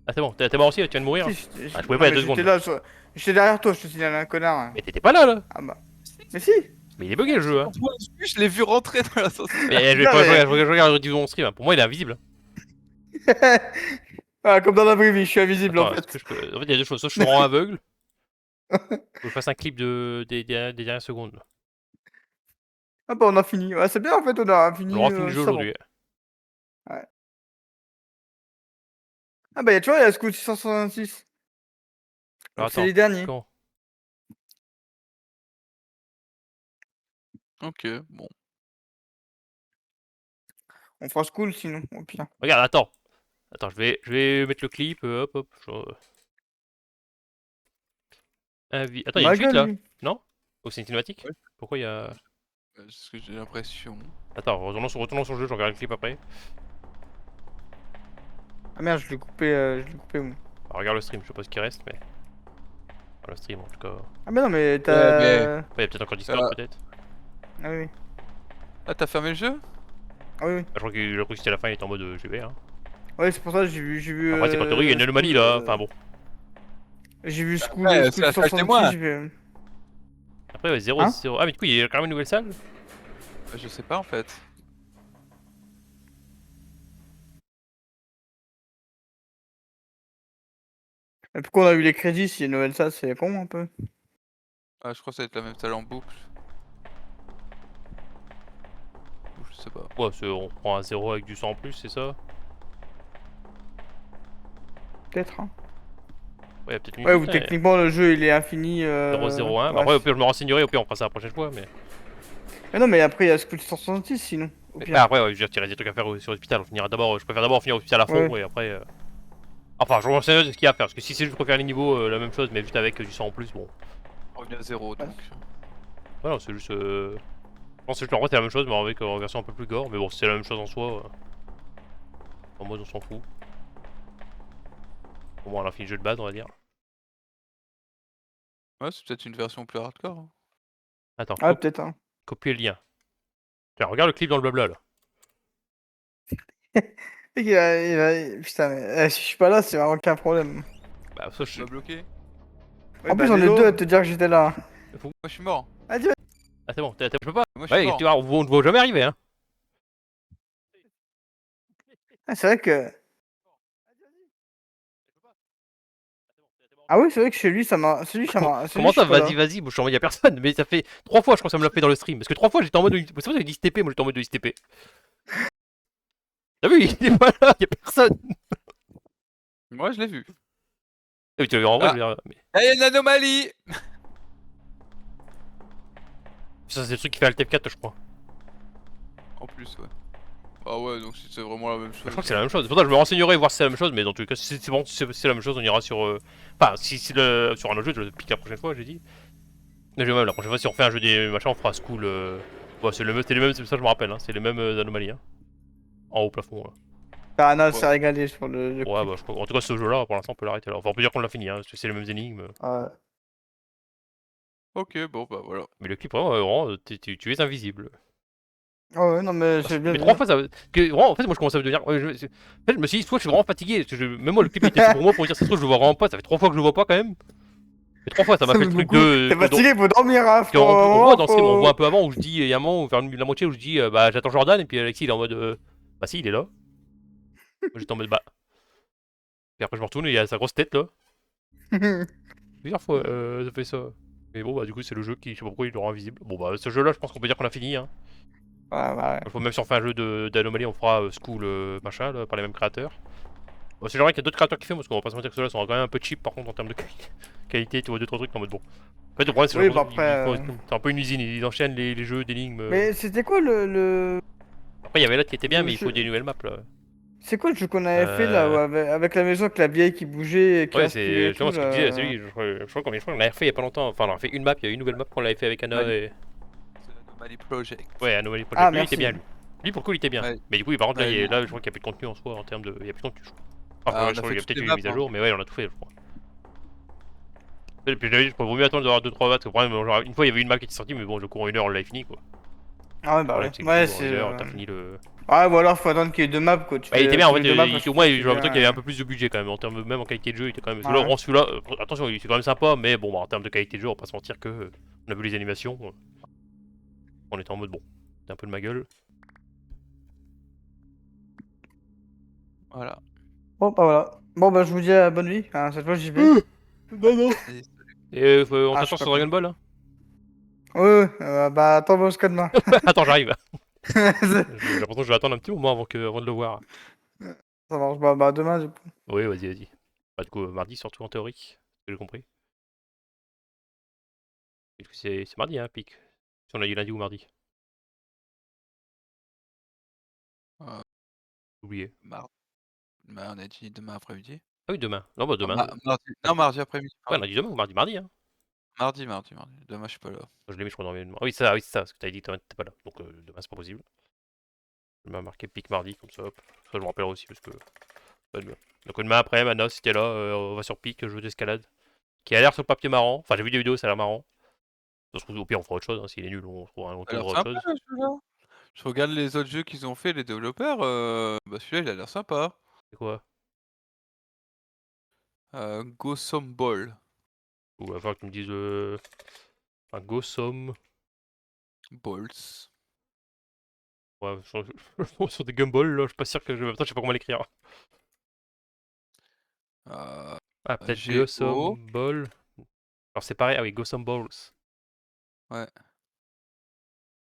S1: Ah, c'est bon, t'es mort aussi, tu viens de mourir.
S2: Si,
S1: Ah, je pouvais pas il y a 2
S2: j'étais
S1: secondes.
S2: là, j'étais derrière toi, je te signale un connard.
S1: Mais t'étais pas là.
S2: Ah bah. Mais si.
S1: Mais il est bugué le jeu. Hein.
S3: Je l'ai vu rentrer dans l'ascenseur.
S1: Mais
S2: Non, mais-
S1: je regarde le Division stream. Hein. Pour moi, il est invisible.
S2: Ah, comme dans la vraie vie, je suis invisible
S1: Attends,
S2: en
S1: est-ce
S2: fait.
S1: que je peux... En fait, il y a deux choses. Soit je suis rend aveugle. Faut que je fasse un clip des dernières secondes.
S2: Ah bah on a fini. Ouais, c'est bien en fait, on a fini.
S1: On aura fini le jeu
S2: ça va.
S1: aujourd'hui.
S2: Ah bah tu vois, il y a Scoot 666.
S1: Alors,
S2: C'est
S1: attends,
S2: les derniers.
S1: quand
S3: Ok, bon.
S2: On fera School sinon, au pire.
S1: Regarde, attends. Attends, je vais mettre le clip. Hop, hop. Attends, il y a
S2: Ma
S1: une suite
S2: gueule,
S1: là.
S2: lui.
S1: Non? Oh, c'est une cinématique?
S3: Ouais.
S1: Pourquoi il y a.
S3: C'est ce que j'ai l'impression.
S1: Attends, retournons sur le jeu, je regarde le clip après.
S2: Ah merde, je l'ai coupé, moi.
S1: Alors, regarde le stream, je sais pas ce qui reste, mais. Enfin, le stream en tout cas.
S2: Ah mais non, mais t'as...
S3: mais-
S1: Ouais, il y a peut-être encore Discord peut-être.
S2: Ah oui, oui.
S3: Ah t'as fermé le jeu?
S2: Ah oui, oui.
S1: Ah, je crois que c'était à la fin, il était en mode GV. Hein.
S2: Ouais, c'est pour ça que j'ai vu...
S1: Après, c'est pas théorie, il y a une anomalie là. Enfin bon.
S2: J'ai vu School,
S3: Ouais,
S2: School
S3: c'est la salle
S2: 66,
S3: témoin.
S2: j'ai vu...
S1: Après, ouais, 0,
S2: Hein
S1: 0. Ah, mais du coup, il y a quand même une nouvelle salle.
S3: Je sais pas en fait.
S2: Mais pourquoi on a eu les crédits si Noël ça, c'est con un peu.
S3: Ah je crois que ça va être la même salle en boucle. Ou je sais pas.
S1: Ouais, on prend un 0 avec du 100 en plus, c'est ça?
S2: Peut-être, hein.
S1: Ouais, il y a peut-être une
S2: Ouais, ou
S1: suite, hein,
S2: techniquement le jeu il est infini...
S1: 001.
S2: ouais.
S1: Après, au pire, je me renseignerai, au pire, on fera ça la prochaine fois.
S2: Mais non, mais après il y a School 166 sinon, au pire.
S1: Ah, après, ouais, je veux dire, il reste des trucs à faire sur l'hôpital. Je préfère d'abord finir l'hôpital à fond
S2: Ouais.
S1: et après. Enfin, je me renseignerai de ce qu'il y a à faire. Parce que si c'est juste refaire les niveaux, la même chose, mais juste avec du 100 en plus, bon.
S3: On revient à 0 donc.
S1: Ouais, non, c'est juste. Je pense que en vrai, c'est la même chose, mais avec en version un peu plus gore. Mais bon, c'est la même chose en soi. En mode, on s'en fout. Au moins, on a fini le jeu de base, on va dire.
S3: Ouais c'est peut-être une version plus hardcore. Hein.
S1: Attends,
S2: Ah, peut-être, hein.
S1: copier le lien. Tiens, regarde le clip dans le blabla là.
S2: Putain, mais si je suis pas là, c'est vraiment aucun problème.
S1: Bah, ça,
S3: Tu m'as bloqué?
S2: En bah, plus, on est désolé. deux à te dire que j'étais là.
S3: Moi je suis mort.
S2: Vas-y, vas-y.
S1: Ah, c'est bon, je peux pas.
S3: Moi je suis
S1: Ouais,
S3: mort.
S1: tu vois, on ne voit jamais arriver, hein.
S2: Ah, c'est vrai que... Ah oui, c'est vrai que chez lui, ça m'a... C'est lui, ça m'a... c'est lui,
S1: Comment
S2: je
S1: ça,
S2: suis pas là.
S1: vas-y, moi je suis en mode y'a personne, mais ça fait 3 fois je crois que ça me l'a fait dans le stream. Parce que 3 fois j'étais en mode. C'est pour ça que j'ai dit STP, moi j'étais en mode de STP. T'as vu, il est pas là, y'a personne.
S3: Moi je l'ai vu.
S1: Ah oui, tu l'as vu en vrai,
S3: Ah.
S1: je veux dire, mais.
S3: Ah, il y a une anomalie.
S1: Ça, c'est le truc qui fait Alt F4, je crois.
S3: En plus ouais. Ah ouais donc si c'est vraiment la même chose.
S1: Je crois que c'est la même chose. C'est pour ça que je me renseignerai voir si c'est la même chose, mais dans tous les cas, si c'est bon, si c'est la même chose, on ira sur. Enfin, si c'est sur un autre jeu, je le pique la prochaine fois, j'ai dit. Mais même la prochaine fois, si on fait un jeu des machins, on fera School. Ouais, c'est les mêmes, ça je me rappelle, hein. C'est les mêmes anomalies, hein. En haut plafond, là.
S2: Anna
S3: Ouais.
S2: s'est régalé sur le
S1: Ouais,
S2: clip.
S1: bah, je crois. En tout cas, ce jeu-là, pour l'instant, on peut l'arrêter là. Enfin, on peut dire qu'on l'a fini, hein, parce que c'est les mêmes énigmes.
S2: Ouais.
S3: Ok, bon, bah voilà.
S1: Mais le clip, vraiment, tu es invisible.
S2: Ah ouais, non, mais j'ai bien
S1: Mais
S2: vu.
S1: 3 fois, ça. Vraiment, en fait, moi, je commence à me devenir. En fait, je me suis dit, soit je suis vraiment fatigué. Parce que même moi, le clip, il était fait pour moi pour me dire, ça se trouve, je le vois vraiment pas. Ça fait 3 fois que je le vois pas quand même. Mais 3 fois, ça m'a
S2: Ça
S1: fait
S2: fait
S1: le truc
S2: beaucoup.
S1: de.
S2: T'es fatigué, faut dormir, hein.
S1: On voit dans le stream, on voit un
S2: Faut...
S1: peu avant où je dis, il y a un moment, vers la moitié où je dis, bah j'attends Jordan, et puis Alexis il est en mode, bah si, il est là. Moi j'étais en mode, bah. Puis après je me retourne et il y a sa grosse tête là. Plusieurs fois, ça fait ça. Mais bon, bah du coup, c'est le jeu qui, je sais pas pourquoi il le rend invisible. Bon, bah ce jeu là, je pense qu'on peut dire qu'on a fini. Hein.
S2: Ouais, ouais.
S1: Même si on fait un jeu d'anomalie, on fera School machin là, par les mêmes créateurs. Bon, c'est genre qu'il y a d'autres créateurs qui font, parce qu'on va pas se mentir que ceux-là sont quand même un peu cheap par contre en termes de qualité, tu vois, 2-3 trucs en mode bon. En fait, le problème, c'est
S2: Oui,
S1: que
S2: bah après.
S1: c'est un peu une usine, ils enchaînent les jeux d'énigmes.
S2: Mais c'était quoi
S1: Après, il y avait l'autre qui était bien,
S2: le
S1: mais il faut
S2: jeu...
S1: des nouvelles maps là.
S2: C'est quoi le jeu qu'on avait fait là,
S1: Euh...
S2: avec la maison, avec la vieille qui bougeait, et qui
S1: Ouais,
S2: respirait
S1: c'est
S2: et
S1: justement
S2: tout
S1: ce qu'il disait, c'est
S2: là.
S1: lui, je crois qu'on l'avait fait il y a pas longtemps. Enfin, on a fait une map, il y a eu une nouvelle map qu'on l'avait fait avec Anna
S3: Mali-
S1: et.
S3: C'est l'Anomaly Project.
S1: Ouais, Anomaly
S2: Ah,
S1: Project. Lui, il était
S2: merci.
S1: bien, lui. Lui, pour le coup, il était bien.
S3: Ouais,
S1: Mais du coup, par contre, là,
S3: ouais, lui.
S1: là je crois qu'il n'y a plus de contenu en soi en termes de. Il y a plus de contenu, je crois. Enfin,
S3: Ah,
S1: ouais,
S3: on
S1: je
S3: a
S1: crois
S3: fait
S1: qu'il y a
S3: toutes
S1: peut-être
S3: les
S1: eu une
S3: maps,
S1: mise à
S3: hein.
S1: jour, mais ouais, on a tout fait, je crois. Et puis j'avais dit, je pourrais vaut mieux attendre d'avoir 2-3 maps. Le problème, genre, une fois, il y avait une map qui était sortie, mais bon, je cours en 1 heure, on l'avait fini, quoi.
S2: Ah ouais,
S1: Le
S2: bah
S1: problème,
S2: ouais.
S1: c'est que du
S2: Ouais,
S1: coup, en
S2: c'est...
S1: 1 heure, t'as fini le.
S2: Ouais, ou alors faut attendre qu'il y ait deux maps, quoi.
S1: Bah, il était bien, en
S2: Tu
S1: fait,
S2: fais deux maps, parce que
S1: au moins,
S2: c'est
S1: j'ai l'impression qu'il y avait un
S2: bien.
S1: peu plus de budget quand même, en termes, même en qualité de jeu, il était quand même. Parce que là,
S2: Ouais.
S1: vraiment, celui-là, attention, c'est quand même sympa, mais bon, bah, en termes de qualité de jeu, on va pas se mentir que. On a vu les animations, on était en mode bon, c'était un peu de ma gueule.
S3: Voilà.
S2: Bon, bah voilà. Bon, bah je vous dis bonne nuit. Hein, cette fois, j'y vais.
S1: Non, non.
S3: Allez,
S1: Et on
S2: Ah, je
S1: t'attend
S2: suis pas
S1: sur Dragon
S2: con.
S1: Ball hein.
S2: Ouais, ouais, bah attends, bon, jusqu'à demain.
S1: Attends, j'arrive. J'ai l'impression que je vais attendre un petit moment avant de le voir.
S2: Ça marche, bah demain, du coup.
S1: Oui, vas-y, vas-y. Bah, du coup, mardi surtout en théorie, ce que j'ai compris. Et du coup, c'est mardi, hein, pic. Si on a dit lundi ou mardi.
S3: Euh,
S1: J'ai oublié.
S3: bah, on a dit demain après-midi.
S1: Ah oui, demain. Non, bah
S3: Ah,
S1: demain.
S3: mardi. Non, mardi après-midi,
S1: Ouais, on
S3: pardon.
S1: a dit demain ou mardi, mardi, hein.
S3: Mardi. Demain, je suis pas là.
S1: Je l'ai mis, je crois, dans mes. Ah oui, ça, parce que t'avais dit que t'étais pas là. Donc demain, c'est pas possible. Je vais marquer pic mardi, comme ça, hop. Ça, je me rappelle aussi, parce que. Pas de mieux. Donc demain après, Manos, si t'es là, on va sur pic, jeu d'escalade. Qui a l'air sur le papier marrant. Enfin, j'ai vu des vidéos, ça a l'air marrant. Ça se trouve, au pire, on fera autre chose. Hein. S'il est nul, on
S3: Ça a l'air
S1: trouvera autre
S3: sympa,
S1: chose.
S3: là, celui-là. Je regarde les autres jeux qu'ils ont fait, les développeurs. Bah, celui-là, il a l'air sympa.
S1: C'est quoi?
S3: Go Some Ball.
S1: Ou il va falloir que tu me dises un Gossom.
S3: Balls.
S1: Ouais, sur des gumballs là, je suis pas sûr que je. Attends, je sais pas comment l'écrire.
S3: Euh,
S1: Ah, peut-être
S3: G-O.
S1: Gossom Ball. Alors c'est pareil, ah oui, Gossom Balls.
S3: Ouais.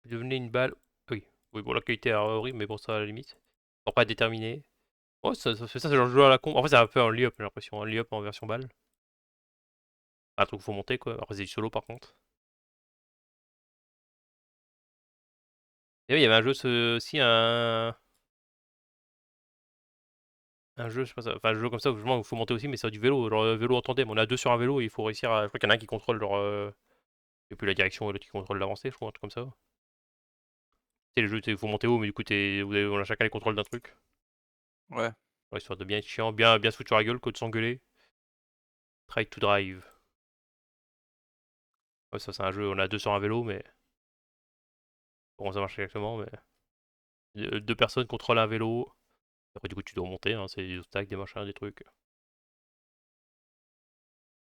S1: Devenez une balle. Oui, oui, bon, la qualité est horrible, mais bon, ça à la limite. Pour pas déterminer. Ouais, ça fait ça, c'est genre jeu à la con. En fait, c'est un peu un layup, j'ai l'impression. Un layup en version balle. Un truc qu'il faut monter quoi. Après, c'est du solo par contre. Et oui, il y avait un jeu aussi, un jeu, je sais pas, enfin, un jeu comme ça où justement, il faut monter aussi, mais c'est du vélo. Genre vélo en tandem. On a deux sur un vélo et il faut réussir à. Je crois qu'il y en a un qui contrôle leur. Et puis la direction et l'autre qui contrôle l'avancée, je crois, un truc comme ça. C'est les jeux, il faut monter haut, mais du coup, on a chacun les contrôles d'un truc.
S3: Ouais.
S1: Ouais, histoire de bien être chiant, bien se foutre sur la gueule, que de s'engueuler. Try to drive. Ouais, ça, c'est un jeu, on a deux sur un vélo, mais. Comment ça marche exactement, mais. Deux personnes contrôlent un vélo. Après, du coup, tu dois monter, hein, c'est des obstacles, des machins, des trucs.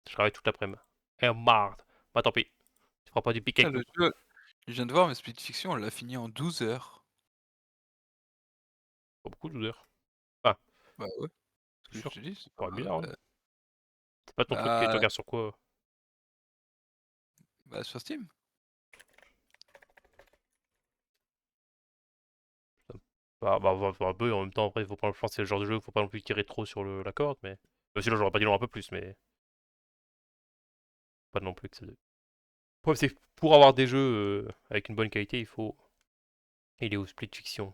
S1: Je travaille toute l'après-midi. Eh, merde. Bah, tant pis. Tu feras pas du piqué
S3: Ah,
S1: avec
S3: le
S1: nous.
S3: jeu, je viens de voir, mais Split Fiction, on l'a fini en 12 heures.
S1: Pas beaucoup, 12 heures. Ah,
S3: Bah ouais, ce
S1: c'est
S3: que je
S1: sûr.
S3: te dis, c'est
S1: Ça
S3: pas...
S1: paraît bizarre, hein. C'est pas ton truc qui te
S3: Bah,
S1: regarde sur quoi?
S3: bah, sur Steam.
S1: Un peu, en même temps, après, faut pas, je pense que c'est le genre de jeu, faut pas non plus tirer trop sur la corde, mais. Sinon, j'aurais pas dit non un peu plus, mais. Pas non plus que ça. Le problème, c'est que pour avoir des jeux avec une bonne qualité, il faut. Il est au split fiction.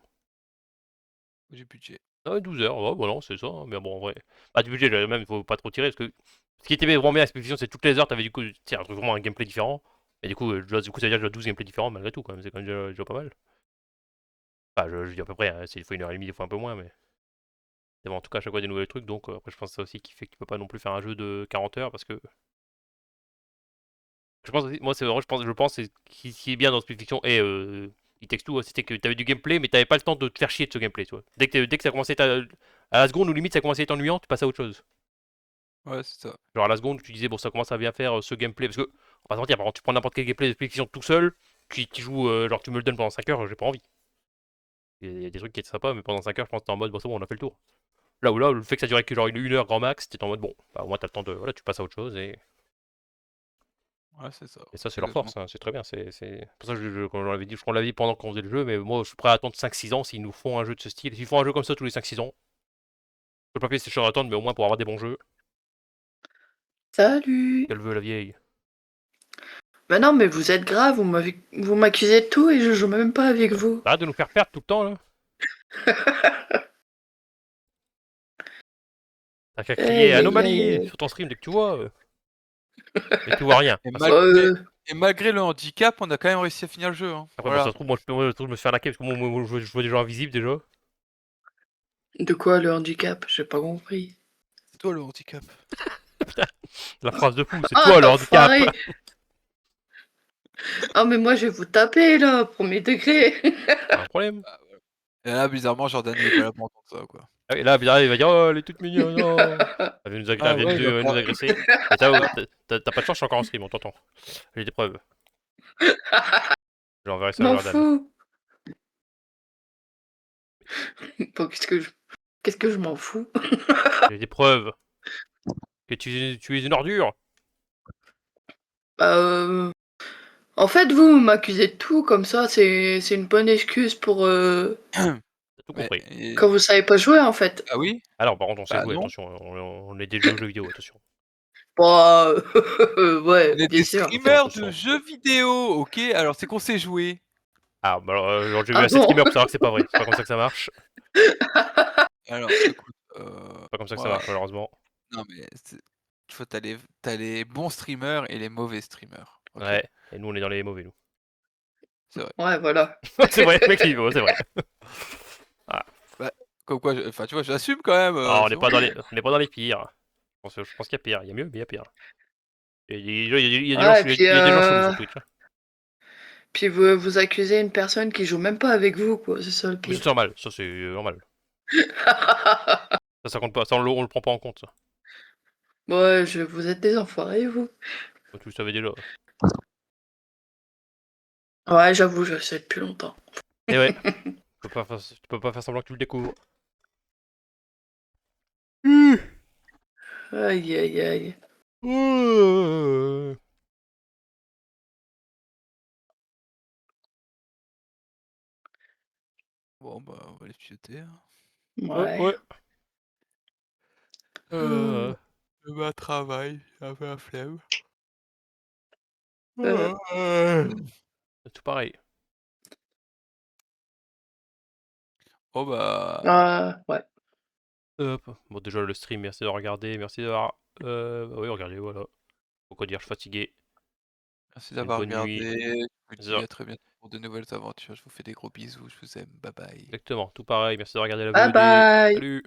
S3: J'ai budget.
S1: Ah ouais, 12 heures, ouais, bah non, c'est ça, hein, mais bon, en vrai. Bah, du budget, même, il faut pas trop tirer, parce que. Ce qui était vraiment bien à split fiction, c'est toutes les heures, t'avais du coup, tu sais, un truc vraiment un gameplay différent. Et du coup, ça veut dire que j'ai 12 gameplays différents malgré tout, quand même, c'est quand même déjà pas mal. Enfin, je dis à peu près, hein, il faut 1 heure et demie, des fois un peu moins, mais. C'est bon, en tout cas, à chaque fois des nouveaux trucs, donc après, je pense que c'est ça aussi qui fait que tu peux pas non plus faire un jeu de 40 heures parce que. Je pense aussi, moi, c'est vrai, je pense c'est qui est bien dans Split Fiction et il texte tout, c'était que t'avais du gameplay, mais t'avais pas le temps de te faire chier de ce gameplay, tu vois. Dès que ça commençait à la seconde ou limite ça commençait à être ennuyant, tu passes à autre chose.
S3: Ouais, c'est ça.
S1: Genre à la seconde, tu disais, bon, ça commence à bien faire ce gameplay. Parce que, on va pas se mentir, par contre, tu prends n'importe quel gameplay de Split Fiction tout seul, tu joues, genre tu me le donnes pendant 5 heures, j'ai pas envie. Il y a des trucs qui étaient sympas, mais pendant 5 heures, je pense que t'es en mode, bon, c'est bon, on a fait le tour. Là où là, le fait que ça durait que genre une heure grand max, t'es en mode, bon, bah, au moins t'as le temps de. Voilà, tu passes à autre chose
S3: Ouais, c'est ça.
S1: et ça, c'est leur
S3: Exactement.
S1: force, hein, c'est très bien. C'est pour ça que, comme je l'avais dit, je crois qu'on l'avait dit pendant qu'on faisait le jeu, mais moi, je suis prêt à attendre 5-6 ans s'ils nous font un jeu de ce style. S'ils font un jeu comme ça tous les 5-6 ans, le papier, c'est cher à attendre, mais au moins pour avoir des bons jeux.
S5: Salut.
S1: Qu'elle veut, la vieille.
S5: Bah non, mais vous êtes grave, vous m'accusez de tout et je joue même pas avec vous.
S1: Arrête de nous faire perdre tout le temps, là. T'as qu'à crier
S5: Aïe, aïe,
S1: anomalie
S5: aïe.
S1: sur ton stream dès que tu vois. Et tu vois rien.
S3: Et,
S1: Parce que-
S3: et malgré le handicap, on a quand même réussi à finir le jeu. Hein.
S1: Après,
S3: Voilà.
S1: bon, ça se trouve, moi, je me suis fait arnaquer parce que moi, je vois des gens invisibles déjà.
S5: De quoi le handicap? J'ai pas compris.
S3: C'est toi le handicap.
S1: La phrase de fou, c'est
S5: Ah,
S1: toi le handicap.
S5: l'enfoiré. Ah, mais moi je vais vous taper là, premier degré.
S1: Pas un problème.
S3: Et là, bizarrement, Jordan il est pas là pour entendre ça, quoi.
S1: Ah oui, là, bizarre, il va dire, oh, elle est toute mignonne. Oh. Elle vient
S3: Ah
S1: elle vient
S3: ouais, il va
S1: nous
S3: pas-
S1: agresser. Mais t'as pas de chance, je suis encore en stream, on t'entend. J'ai des preuves. J'enverrai ça à
S5: M'en
S1: Jordan.
S5: fous. Bon, qu'est-ce que je m'en fous?
S1: J'ai des preuves. Que tu es une ordure.
S5: Bah, en fait, vous m'accusez de tout comme ça, c'est une bonne excuse pour
S1: T'as tout
S3: Mais-
S1: compris.
S3: et-
S5: quand vous savez pas jouer en fait.
S3: Ah oui?
S1: Alors, par contre, on sait
S3: Bah
S1: jouer,
S3: non.
S1: attention. On est des jeux vidéo, attention.
S5: Bah, ouais,
S3: On est
S5: bien
S3: des
S5: sûr.
S3: streamers
S1: Attention.
S3: de jeux vidéo, ok? Alors c'est qu'on sait jouer.
S1: Ah, bah alors, genre, j'ai eu
S5: Ah
S1: assez de
S5: bon?
S1: streamers pour savoir que c'est pas vrai. C'est pas comme ça que ça marche.
S3: Alors écoute,
S1: C'est pas comme ça que ça
S3: moi-
S1: marche, malheureusement.
S3: non mais tu vois, t'as les bons streamers et les mauvais streamers. Ok.
S1: Ouais. Et nous, on est dans les mauvais, nous.
S5: Ouais, voilà.
S1: C'est vrai, mec, c'est vrai.
S3: Comme quoi, enfin tu vois, j'assume quand même.
S1: Ah, on
S3: c'est
S1: n'est
S3: bon.
S1: pas dans les pires. Je pense qu'il y a pire. Il y a mieux, mais il y a pire. Il y a des
S5: Ouais,
S1: gens,
S5: puis,
S1: il y a des gens chelous sur Twitch. Hein.
S5: Puis vous accusez une personne qui joue même pas avec vous, quoi. C'est ça le
S1: Mais
S5: pire.
S1: c'est normal, ça c'est normal. Ça compte pas, ça on le prend pas en compte. Ça.
S5: Ouais, vous êtes des enfoirés, vous.
S1: Tu le savais déjà.
S5: Ouais, j'avoue, je sais depuis longtemps.
S1: Et ouais, tu peux pas faire semblant que tu le découvres.
S5: Aïe, aïe, aïe.
S3: Bon bah on va les piéter. Hein.
S5: Ouais.
S1: Ouais.
S3: Bah travail, j'avais la flemme.
S1: C'est tout pareil.
S3: Oh bah.
S5: Ouais.
S1: Hop. Bon, déjà le stream, merci de regarder, merci d'avoir. Bah oui, regardez, voilà. Faut quoi dire, je suis fatigué.
S3: Merci d'avoir
S1: bonne nuit.
S3: regardé. Je vous dis
S1: Ça.
S3: à très bientôt pour de nouvelles aventures. Je vous fais des gros bisous. Je vous aime. Bye bye.
S1: Exactement, tout pareil, merci de regarder la
S5: Bye
S1: VOD.
S5: bye.
S1: Salut!